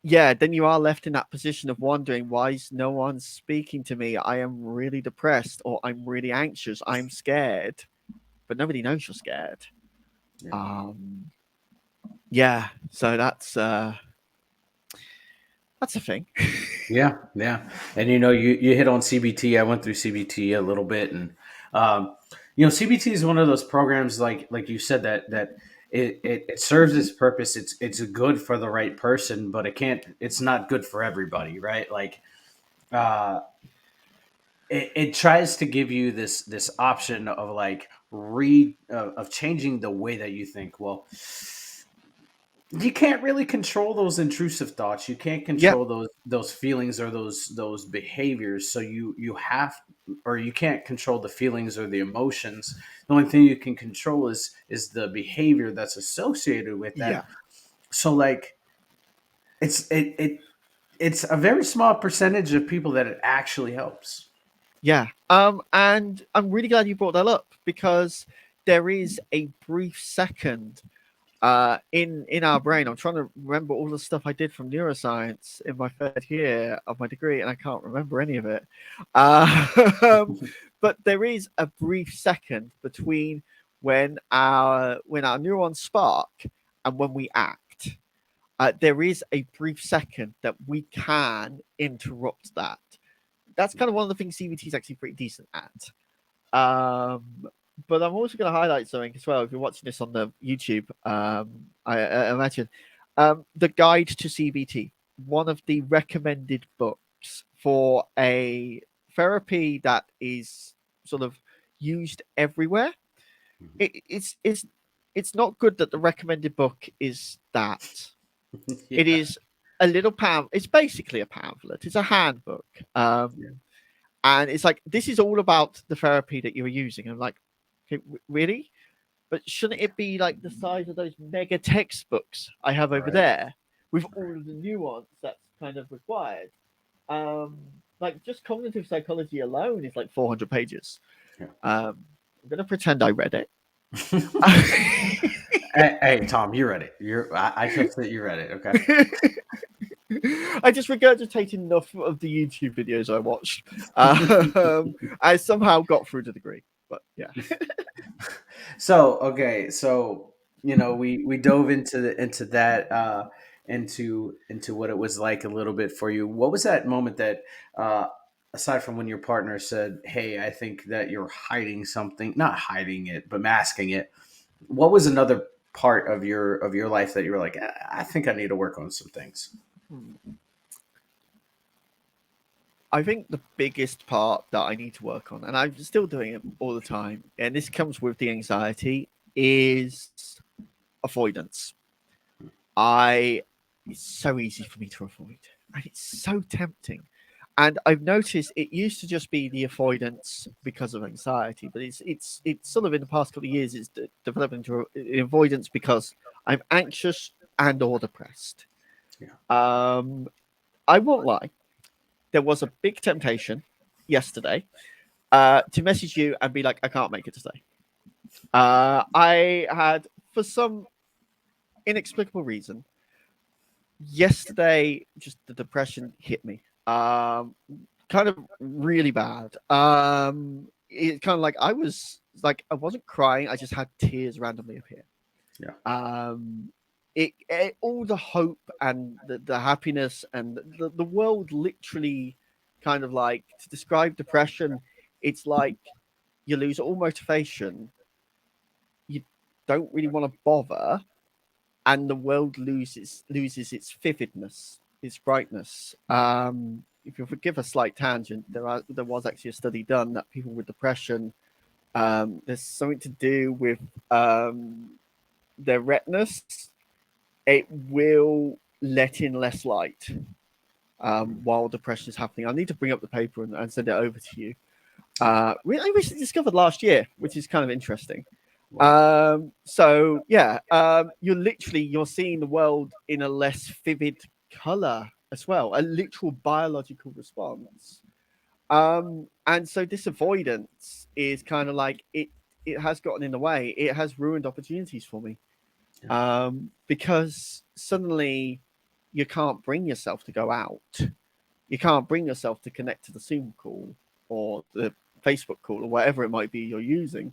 yeah, then you are left in that position of wondering why is no one speaking to me? I am really depressed or I'm really anxious. I'm scared, but nobody knows you're scared. Yeah. Um, yeah, so that's a thing. Yeah, yeah, and you hit on CBT. I went through CBT a little bit, and um, CBT is one of those programs like you said that it serves its purpose. It's good for the right person, but it's not good for everybody, right? Like uh, it tries to give you this option of like of changing the way that you think. Well, you can't really control those intrusive thoughts. You can't Yeah, control those feelings or those behaviors. So you have, or you can't control the feelings or the emotions. The only thing you can control is the behavior that's associated with that. yeah, So like it's it's a very small percentage of people that it actually helps. yeah. And I'm really glad you brought that up because there is a brief second in our brain. I'm trying to remember all the stuff I did from neuroscience in my third year of my degree, and I can't remember any of it. Um, but there is a brief second between when our neurons spark and when we act. There is a brief second that we can interrupt that. That's kind of one of the things CBT is actually pretty decent at. Um, but I'm also going to highlight something as well. If you're watching this on the YouTube, I imagine the Guide to CBT, one of the recommended books for a therapy that is sort of used everywhere. It's not good that the recommended book is that. It Yeah, is a little It's basically a pamphlet. It's a handbook. yeah, And it's like this is all about the therapy that you're using. I'm like, Okay, really? But shouldn't it be like the size of those mega textbooks I have over Right. there with all of the nuance that's kind of required? Um, like just cognitive psychology alone is like 400 pages. Yeah. I'm gonna pretend I read it. Hey, Tom, you read it. I trust that you read it. Okay. I just regurgitated enough of the YouTube videos I watched. I somehow got through the degree, but yeah. So okay, so we dove into that into what it was like a little bit for you. What was that moment that aside from when your partner said, "Hey, I think that you're hiding something," not hiding it, but masking it. What was another part of your life that you were like, I think I need to work on some things." I think the biggest part that I need to work on, and I'm still doing it all the time, and this comes with the anxiety, is avoidance. I It's so easy for me to avoid, and it's so tempting. And I've noticed it used to just be the avoidance because of anxiety, but it's sort of in the past couple of years it's developed into an avoidance because I'm anxious and or depressed. Yeah. Um, I won't lie, there was a big temptation yesterday to message you and be like, I can't make it today. I had, for some inexplicable reason, yesterday, just the depression hit me. Kind of really bad. It kind of like I wasn't crying. I just had tears randomly appear. Yeah. It all the hope and the happiness and the world literally kind of like to describe depression. It's like you lose all motivation. You don't really want to bother, and the world loses its vividness, its brightness. If you forgive a slight tangent, there was actually a study done that people with depression, there's something to do with their retinas. It will let in less light while depression is happening. I need to bring up the paper and send it over to you. I recently discovered last year, which is kind of interesting. Wow. So yeah, you're seeing the world in a less vivid color as well, a literal biological response. And so this avoidance is kind of like it has gotten in the way. It has ruined opportunities for me. Yeah. Because suddenly you can't bring yourself to go out. You can't bring yourself to connect to the Zoom call or the Facebook call or whatever it might be you're using.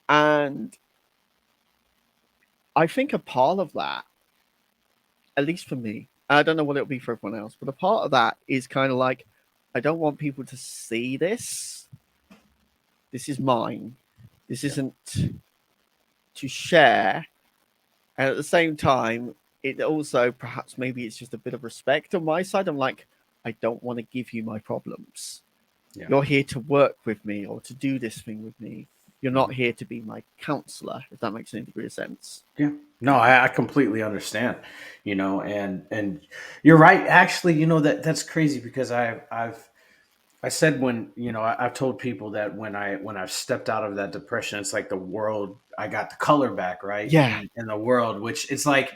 And I think a part of that, at least for me, I don't know what it'll be for everyone else, but a part of that is kind of like, I don't want people to see this. This is mine. This Yeah. isn't to share. And at the same time, it also perhaps maybe it's just a bit of respect on my side. I'm like, I don't want to give you my problems. Yeah. You're here to work with me or to do this thing with me. You're not Mhm. here to be my counselor, if that makes any degree of sense. Yeah. No, I completely understand. And you're right. Actually, that's crazy because I said when I've told people that when I've stepped out of that depression, it's like the world. I got the color back, right? Yeah. In the world, which it's like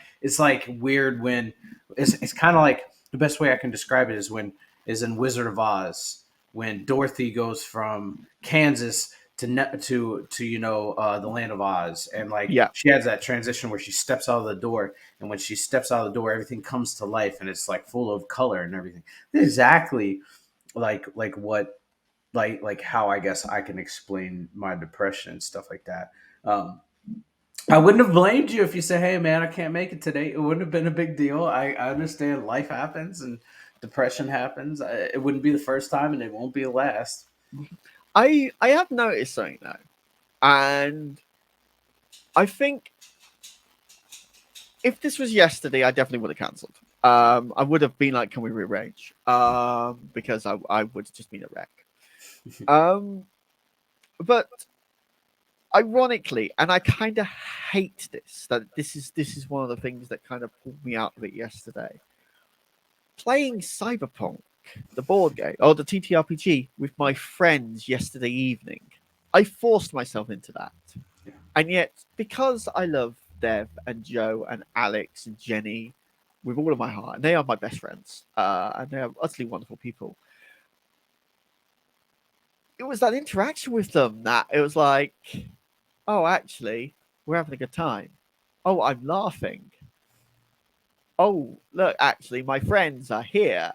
weird when it's kind of like the best way I can describe it is in Wizard of Oz when Dorothy goes from Kansas to the land of Oz, and like Yeah. she has that transition where she steps out of the door, and when she steps out of the door, everything comes to life, and it's like full of color and everything. Exactly like what like how I guess I can explain my depression and stuff like that. I wouldn't have blamed you if you said, "Hey, man, I can't make it today." It wouldn't have been a big deal. I understand life happens and depression happens. It wouldn't be the first time, and it won't be the last. I have noticed something though, and I think if this was yesterday, I definitely would have cancelled. I would have been like, "Can we rearrange?" Because I would have just been a wreck. Um, but ironically, and I kind of hate this. That this is one of the things that kind of pulled me out of it yesterday. Playing Cyberpunk, the board game or the TTRPG with my friends yesterday evening. I forced myself into that. Yeah. And yet, because I love Dev and Joe and Alex and Jenny with all of my heart, and they are my best friends, and they are utterly wonderful people. It was that interaction with them that it was like, oh, actually, we're having a good time. Oh, I'm laughing. Oh, look, actually, my friends are here.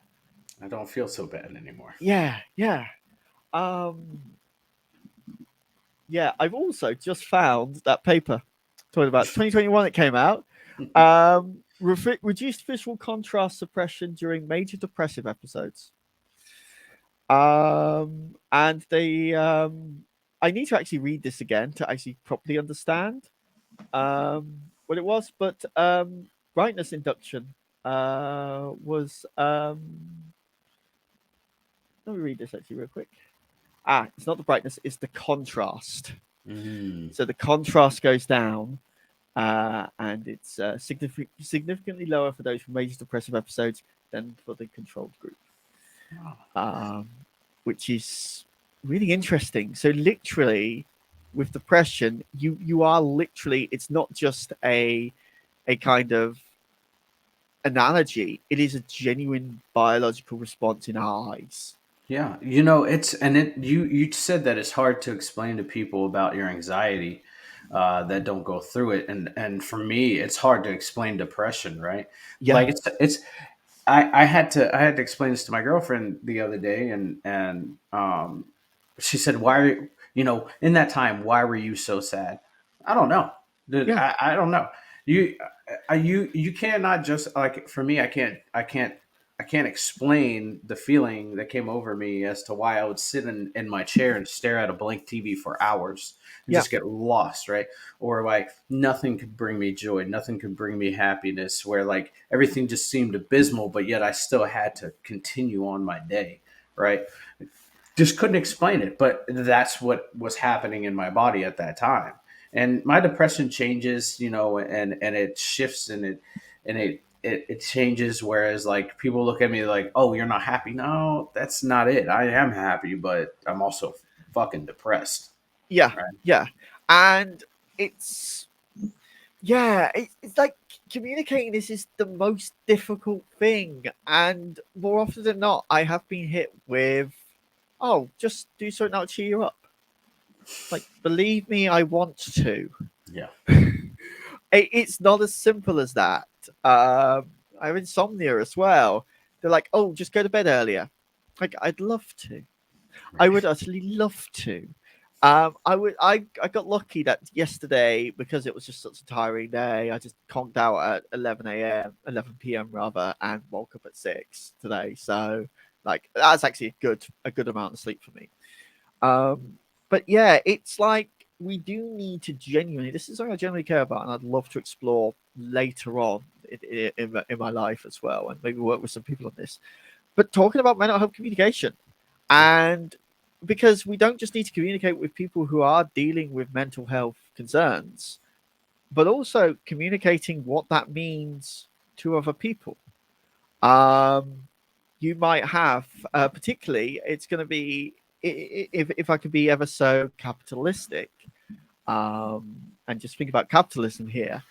I don't feel so bad anymore. Yeah, yeah. Um, yeah, I've also just found that paper talking about 2021. It came out. Reduced visual contrast suppression during major depressive episodes. And I need to actually read this again to actually properly understand what it was. But brightness induction was. Let me read this actually real quick. It's not the brightness; it's the contrast. Mm. So the contrast goes down, and it's significantly lower for those with major depressive episodes than for the controlled group, Oh, um, which is really interesting. So literally, with depression, you are literally, it's not just a kind of analogy; it is a genuine biological response in our eyes. yeah, you know, it's and it you said that it's hard to explain to people about your anxiety that don't go through it, and for me, it's hard to explain depression, right? Yeah, Like it's I had to explain this to my girlfriend the other day, and she said, "Why, you know, in that time, why were you so sad?" I don't know, dude. yeah, I don't know. You you cannot just like for me. I can't explain the feeling that came over me as to why I would sit in my chair and stare at a blank TV for hours and yeah, just get lost, right? Or like nothing could bring me joy, nothing could bring me happiness, where like everything just seemed abysmal, but yet I still had to continue on my day, right? Just couldn't explain it, but that's what was happening in my body at that time. And my depression changes, you know, and it shifts and it changes. Whereas like people look at me like, oh, you're not happy. No, that's not it. I am happy, but I'm also fucking depressed, yeah, right? yeah. And it's yeah, it's like communicating this is the most difficult thing. And more often than not, I have been hit with, oh, just do something that'll cheer you up. Like, believe me, I want to. Yeah. It's not as simple as that. I have insomnia as well. They're like, oh, just go to bed earlier. Like, I'd love to. I Right. would actually love to. I got lucky that yesterday, because it was just such a tiring day, I just conked out at 11 a.m., 11 p.m. rather, and woke up at 6 today. So like that's actually a good amount of sleep for me. Um, but yeah, it's like we do need to genuinely. This is something I genuinely care about, and I'd love to explore later on in my life as well, and maybe work with some people on this. But talking about mental health communication, Yeah. and because we don't just need to communicate with people who are dealing with mental health concerns, but also communicating what that means to other people. Um, you might have, particularly, it's going to be if I could be ever so capitalistic, and just think about capitalism here,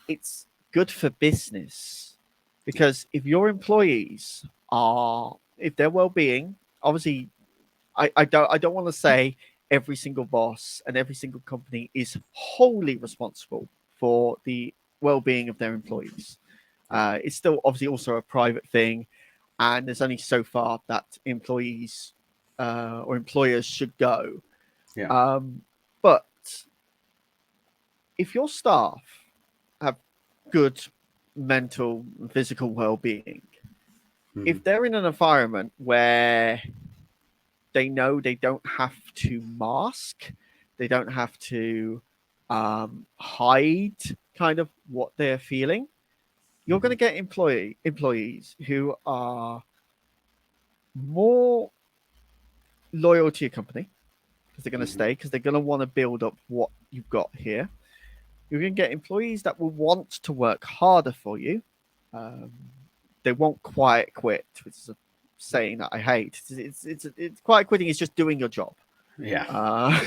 it's good for business because if your employees are, if their well-being, obviously, I don't want to say every single boss and every single company is wholly responsible for the well-being of their employees. Yeah. It's still obviously also a private thing, and there's only so far that employees or employers should go. Yeah. Um, but if your staff have good mental and physical well-being, Hmm. if they're in an environment where they know they don't have to mask, they don't have to hide kind of what they're feeling, you're going Hmm. to get employees who are more loyal to your company because they're going to Hmm. stay because they're going to want to build up what you've got here. You're going to get employees that will want to work harder for you. Um, they won't quiet quit, which is a saying that I hate. It's quiet quitting is just doing your job. Yeah, Uh,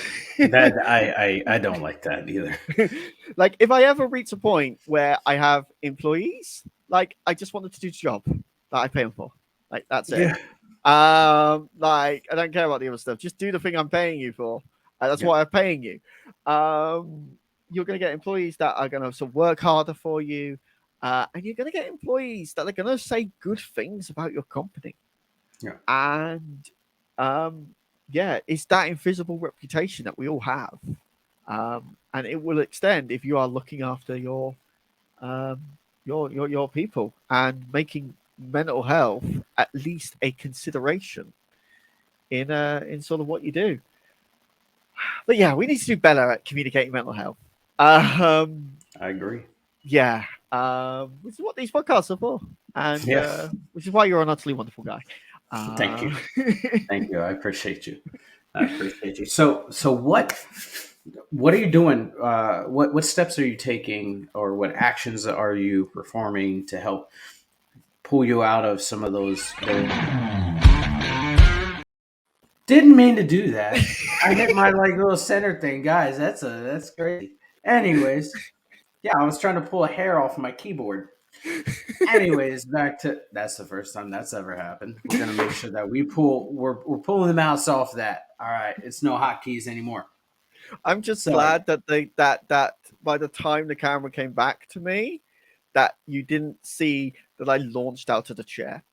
that I don't like that either. like if I ever reach a point where I have employees, like I just wanted to do the job that I pay them for. Like that's it. Yeah, Like I don't care about the other stuff. Just do the thing I'm paying you for. That's yeah, what I'm paying you. Um, you're gonna get employees that are gonna sort of work harder for you. And you're going to get employees that are going to say good things about your company. yeah. And yeah, it's that invisible reputation that we all have. And it will extend if you are looking after um, your people and making mental health at least a consideration in sort of what you do. But yeah, we need to do better at communicating mental health. Um, I agree. yeah, which is what these podcasts are for, and Yeah, which is why you're an utterly wonderful guy. thank Uh, you, thank you. I appreciate you. I appreciate you. So what are you doing? What steps are you taking, or what actions are you performing to help pull you out of some of those. Didn't mean to do that. I hit my like little center thing, guys. That's crazy. Anyways, yeah, I was trying to pull a hair off my keyboard. Anyways, back to that's the first time that's ever happened. We're gonna make sure that we're pulling the mouse off that. All right, it's no hotkeys anymore. I'm just So glad that that by the time the camera came back to me, that you didn't see that I launched out of the chair.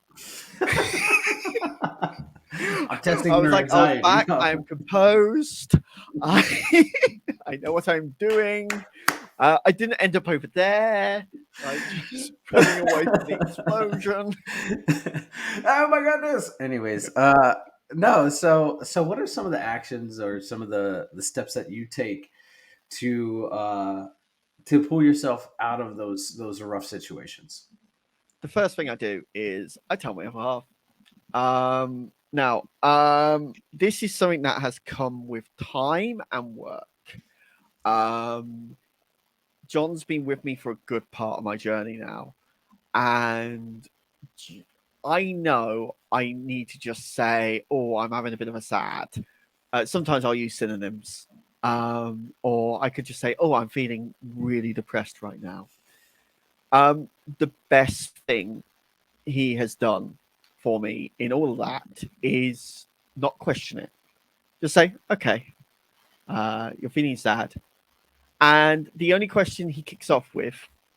I'm testing I was your like, I was anxiety. back. I am composed. I I know what I'm doing. I didn't end up over there, like just running away from the explosion. Oh my goodness. Anyways, no, so what are some of the actions or some of the steps that you take to pull yourself out of those rough situations? The first thing I do is I tell my other half. Now, this is something that has come with time and work. Um, John's been with me for a good part of my journey now, and I know I need to just say, "Oh, I'm having a bit of a sad." Sometimes I'll use synonyms, or I could just say, "Oh, I'm feeling really depressed right now." The best thing he has done for me in all of that is not question it. Just say, "Okay, you're feeling sad," and the only question he kicks off with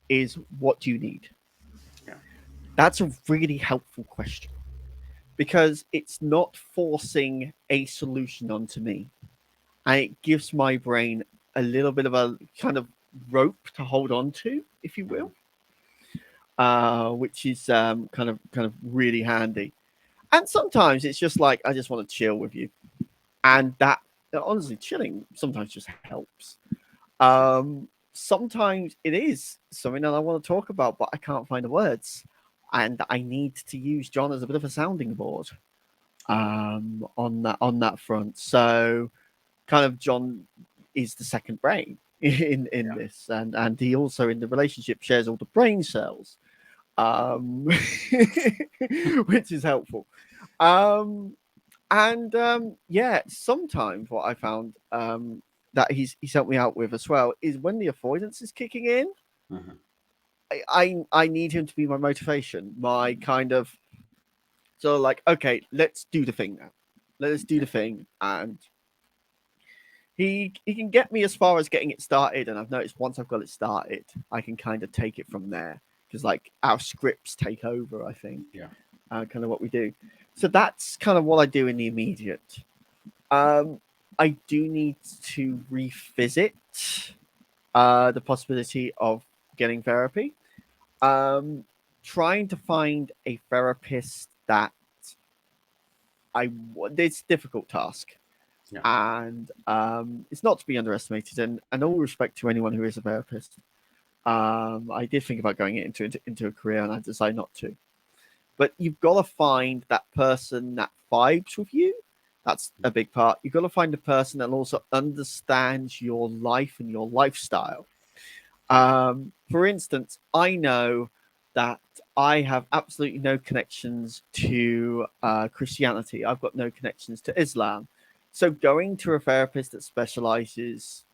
is, "What do you need?" Yeah. That's a really helpful question because it's not forcing a solution onto me, and it gives my brain a little bit of a kind of rope to hold on to, if you Mhm. will, which is kind of really handy. And sometimes it's just like I just want to chill with you, and that honestly, chilling sometimes just helps. Sometimes it is something that I want to talk about, but I can't find the words, and I need to use John as a bit of a sounding board on that front. So kind of John is the second brain in Yeah. this, and he also in the relationship shares all the brain cells, um, which is helpful. Um, and yeah, sometimes what I found that he's helped me out with as well is when the avoidance is kicking in. Mhm. I need him to be my motivation, my kind of so like okay, let's do the thing now. Let's do Yeah. the thing, and he can get me as far as getting it started, and I've noticed once I've got it started, I can kind of take it from there because like our scripts take over. I think Yeah. kind of what we do. So that's kind of what I do in the immediate. Um, I do need to revisit the possibility of getting therapy. Um, Trying to find a therapist that it's a difficult task, Yeah. and it's not to be underestimated. And all respect to anyone who is a therapist, I did think about going into a career, and I decided not to. But you've got to find that person that vibes with you. That's a big part. You've got to find a person that also understands your life and your lifestyle. For instance, I know that I have absolutely no connections to Christianity. I've got no connections to Islam. So going to a therapist that specializes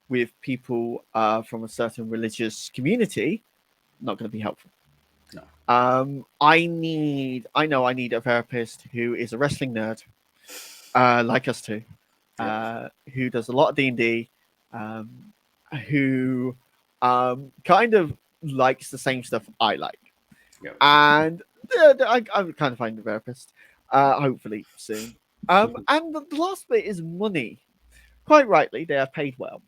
with people from a certain religious community, not going to be helpful. No. I know I need a therapist who is a wrestling nerd, like us two, Yeah. who does a lot of D&D, um, who kind of likes the same stuff I like. Yeah. And I'm kind of finding a therapist, hopefully soon. And the last bit is money. Quite rightly, they are paid well.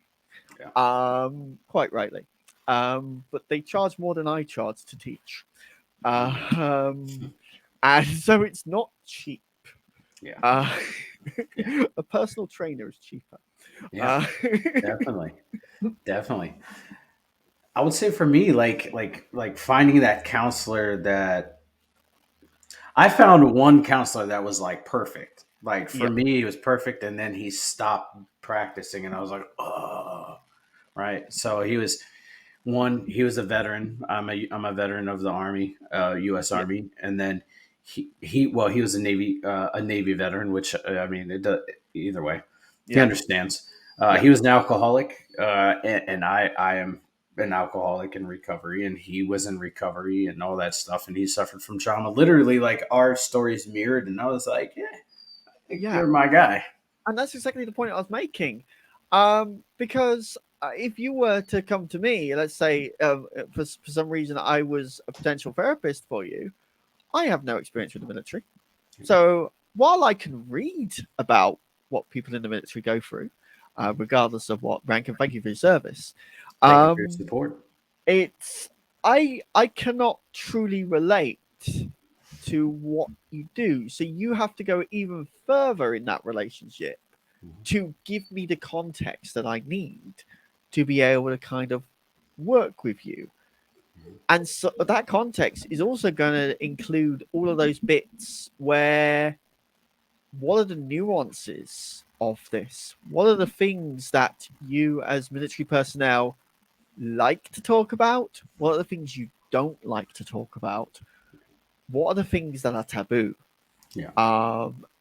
Yeah. Quite rightly. But they charge more than I charge to teach. And so it's not cheap. Yeah. Uh, Yeah. a personal trainer is cheaper. Yeah. Uh, Definitely. Definitely. I would say for me, like finding that counselor that I found one counselor that was like perfect. Like for yeah, me, it was perfect, and then he stopped practicing, and I was like, oh, right. So he was one. He was a veteran. I'm a veteran of the Army, U.S. yeah, Army, and then he was a Navy veteran, which I mean, it does, either way, he yeah, understands. yeah, He was an alcoholic, and I am an alcoholic in recovery, and he was in recovery and all that stuff, and he suffered from trauma. Literally, like our stories mirrored, and I was like, yeah, I think yeah. you're my guy. And that's exactly the point I was making. Because if you were to come to me, let's say for some reason I was a potential therapist for you, I have no experience with the military. So while I can read about what people in the military go through, regardless of what rank, and thank you for your service, Thank you for your um, support. it's I cannot truly relate to what you do. So you have to go even further in that relationship Mhm. to give me the context that I need to be able to kind of work with you. And so that context is also going to include all of those bits where what are the nuances of this? What are the things that you, as military personnel, like to talk about? What are the things you don't like to talk about? What are the things that are taboo? Yeah,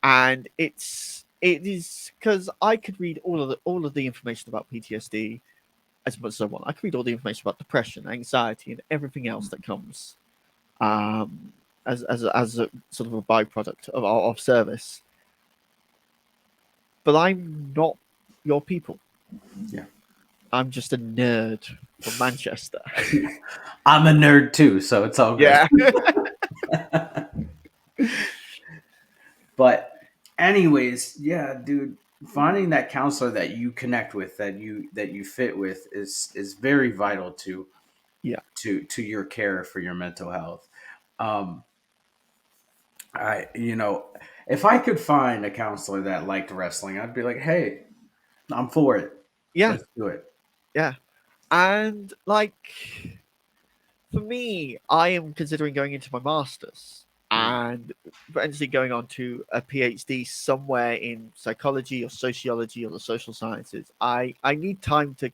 And it is because I could read all of the information about PTSD as much as I want. I could read all the information about depression, anxiety, and everything else that comes um, as a sort of a byproduct of service. But I'm not your people. yeah. I'm just a nerd from Manchester. I'm a nerd too, so it's all good. Yeah, But anyways, yeah, dude, finding that counselor that you connect with, that you fit with is very vital yeah, to your care for your mental health. Um if I could find a counselor that liked wrestling, I'd be like, "Hey, I'm for it. yeah, Let's do it." yeah. And like for me, I am considering going into my masters Mm, and potentially going on to a PhD somewhere in psychology or sociology or the social sciences. I need time to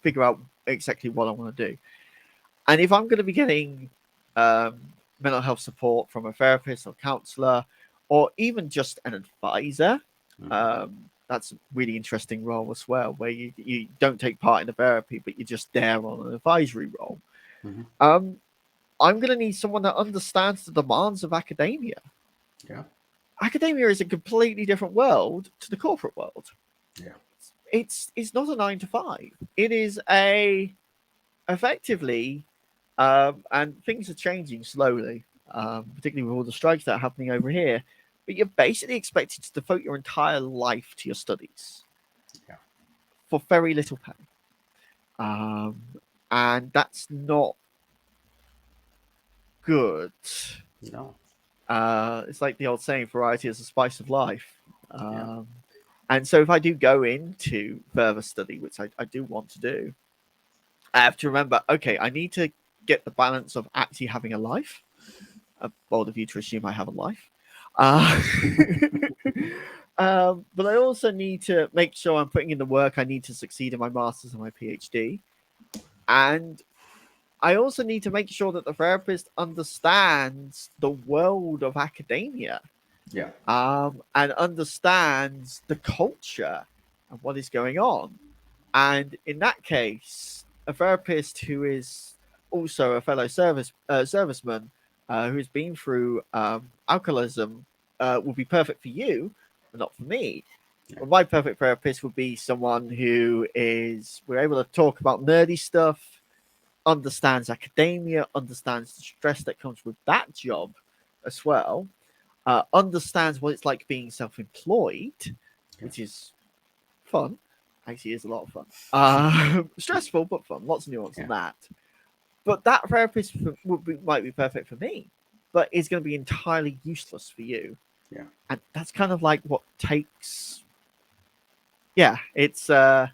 figure out exactly what I want to do. And if I'm going to be getting um, mental health support from a therapist or counselor, or even just an advisor, mhm, that's a really interesting role as well, where you don't take part in the therapy, but you're just there on an advisory role. mhm. Um, I'm going to need someone that understands the demands of academia. Yeah, Academia is a completely different world to the corporate world. yeah, It's not a 9 to 5. It is a effectively, and things are changing slowly, particularly with all the strikes that are happening over here. But you're basically expected to devote your entire life to your studies yeah. for very little pay, um, and that's not good. No, It's like the old saying, variety is the spice of life. yeah, Um, and so if I do go into further study, which I do want to do, I have to remember, okay, I need to get the balance of actually having a life. Bold of you to assume I have a life. Uh, but I also need to make sure I'm putting in the work I need to succeed in my master's and my PhD. And I also need to make sure that the therapist understands the world of academia Yeah. And understands the culture and what is going on. And in that case, a therapist who is also a fellow serviceman who's been through alcoholism would be perfect for you, but not for me. Yeah. But my perfect therapist would be someone who is we're able to talk about nerdy stuff, understands academia, understands the stress that comes with that job as well, understands what it's like being self-employed, Yeah. which is fun. Actually, is a lot of fun. Stressful but fun. Lots of nuance Yeah. on that. But that therapist might be perfect for me, but is going to be entirely useless for you. Yeah. And that's kind of like what takes. Yeah, it's yeah.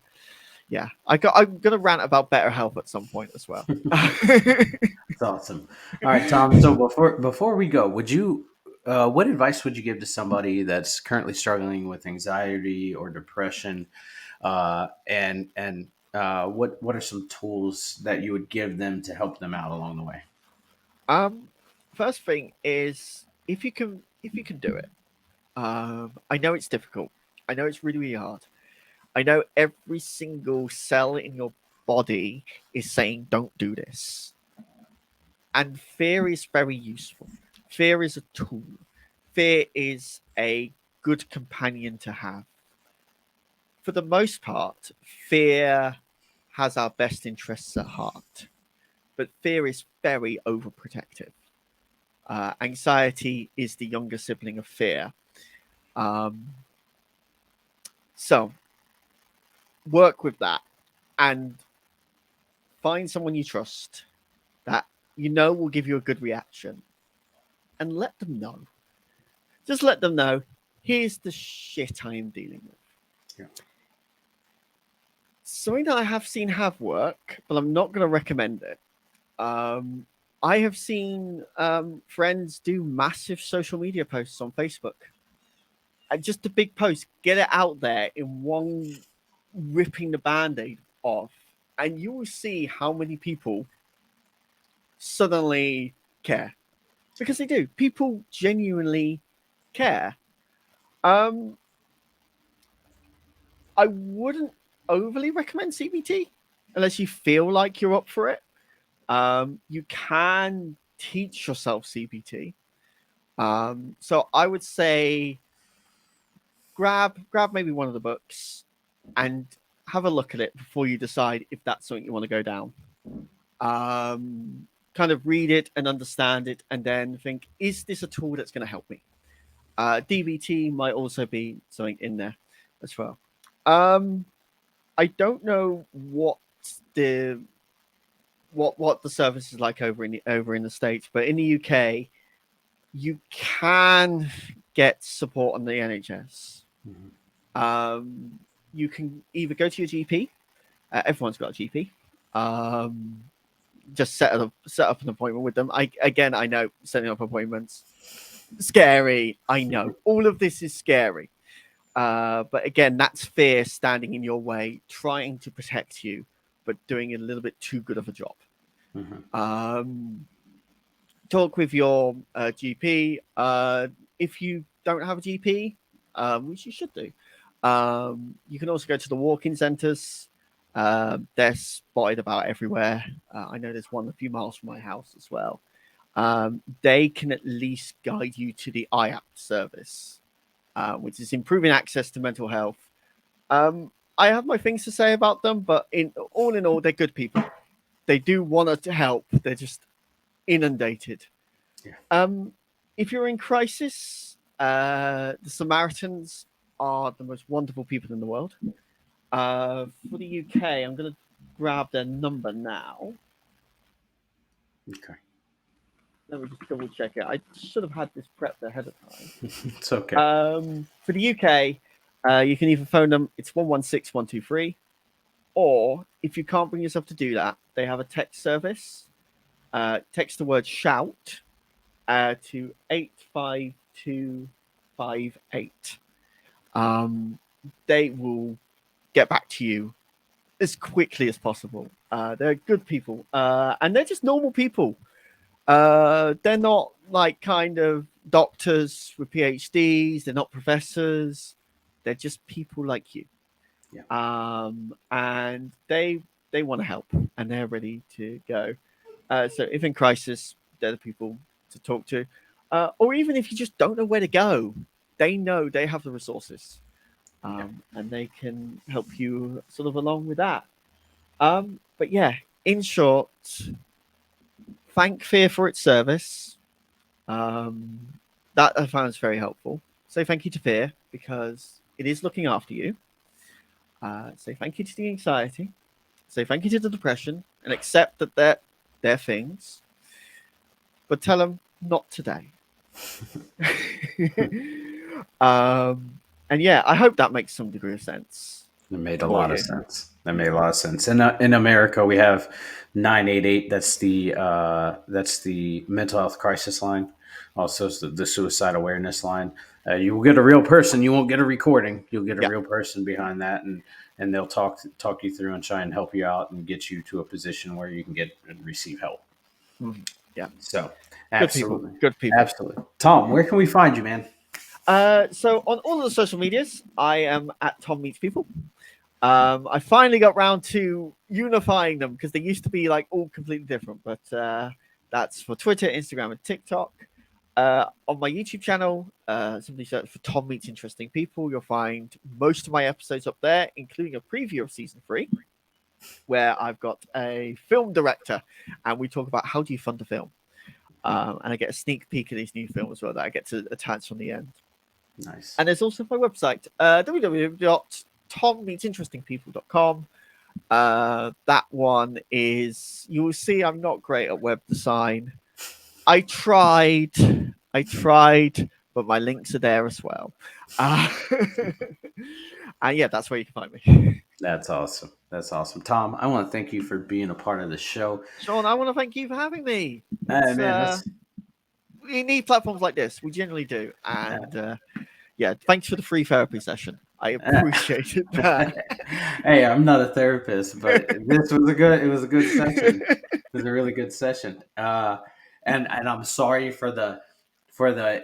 I'm gonna rant about better health at some point as well. That's awesome. All right, Tom. So before we go, would you what advice would you give to somebody that's currently struggling with anxiety or depression? And what are some tools that you would give them to help them out along the way? um, First thing is if you can do it. I know it's difficult. I know it's really really hard. I know every single cell in your body is saying don't do this. And fear is very useful. Fear is a tool. Fear is a good companion to have. For the most part, fear has our best interests at heart, but fear is very overprotective. Anxiety is the younger sibling of fear. Um, so work with that and find someone you trust that you know will give you a good reaction and let them know. Just let them know here's the shit I am dealing with. Yeah. Something that I have seen have work, but I'm not going to recommend it. I have seen friends do massive social media posts on Facebook. And just a big post, get it out there in one ripping the band aid off. And you will see how many people suddenly care. Because they do. People genuinely care. Um, I wouldn't overly recommend CBT unless you feel like you're up for it. You can teach yourself CBT. So I would say grab maybe one of the books and have a look at it before you decide if that's something you want to go down. Kind of read it and understand it, and then think, is this a tool that's going to help me? DBT might also be something in there as well. Um, I don't know the what the service is like over in the States, but in the UK, you can get support on the NHS. Mhm. You can either go to your GP. Everyone's got a GP. Um, just set up an appointment with them. I know setting up appointments scary. I know all of this is scary. But again, that's fear standing in your way, trying to protect you, but doing a little bit too good of a job. Mhm. Um, Talk with your GP. If you don't have a GP, which you should do, you can also go to the walk-in centres. They're spotted about everywhere. I know there's one a few miles from my house as well. They can at least guide you to the IAP service, which is improving access to mental health. I have my things to say about them, but in all, they're good people. They do want to help. They're just inundated. Yeah. If you're in crisis, the Samaritans are the most wonderful people in the world. For the UK, I'm going to grab their number now. Okay. Let me just double check it. I should have had this prepped ahead of time. It's okay. For the UK, you can either phone them, it's 116123, or if you can't bring yourself to do that, they have a text service. Text the word shout to 85258. They will get back to you as quickly as possible. They're good people, and they're just normal people. They're not like kind of doctors with PhDs. They're not professors. They're just people like you. Yeah. And they want to help, and they're ready to go. So if in crisis, they're the people to talk to. Or even if you just don't know where to go, they know they have the resources, Yeah. and they can help you sort of along with that. But yeah, in short, thank fear for its service. Um, that I found is very helpful. Say thank you to fear because it is looking after you. Say thank you to the anxiety. Say thank you to the depression, and accept that they're things. But tell them not today. And yeah, I hope that makes some degree of sense It made a for lot of you. sense. That made Yeah. a lot of sense. In America, we have 988. That's the mental health crisis line. Also, it's the suicide awareness line. You will get a real person. You won't get a recording. You'll get a Yeah. real person behind that, and they'll talk you through and try and help you out and get you to a position where you can get and receive help. Mhm. Yeah. So, Good people. absolutely, Good people. absolutely. Tom, where can we find you, man? So on all of the social medias, I am at Tom Meets People. I finally got round to unifying them because they used to be like all completely different, but that's for Twitter, Instagram, and TikTok. On my YouTube channel, simply search for Tom Meets Interesting People. You'll find most of my episodes up there, including a preview of season 3, where I've got a film director and we talk about how do you fund a film. And I get a sneak peek of these new films as well that I get to attach on the end. Nice. And there's also my website, www.tommeetsinterestingpeople.com. That one is, you will see I'm not great at web design. I tried, but my links are there as well. And yeah, that's where you can find me. That's awesome. That's awesome. Tom, I want to thank you for being a part of the show. Sean, I want to thank you for having me. Hey, It's man, that's we need platforms like this. We generally do. uh, And yeah, thanks for the free therapy session. I appreciated that. hey, I'm not a therapist, but this was a good. It was a good session. It was a really good session. And I'm sorry for the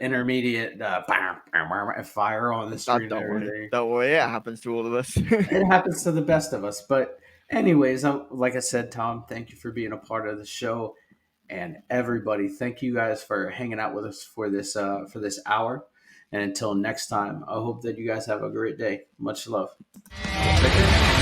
intermediate fire on the screen and Don't worry. everything. Don't worry. It happens to all of us. It happens to the best of us. But anyways, like I said, Tom, thank you for being a part of the show, and everybody, thank you guys for hanging out with us for this hour. And until next time, I hope that you guys have a great day. Much love. Take care.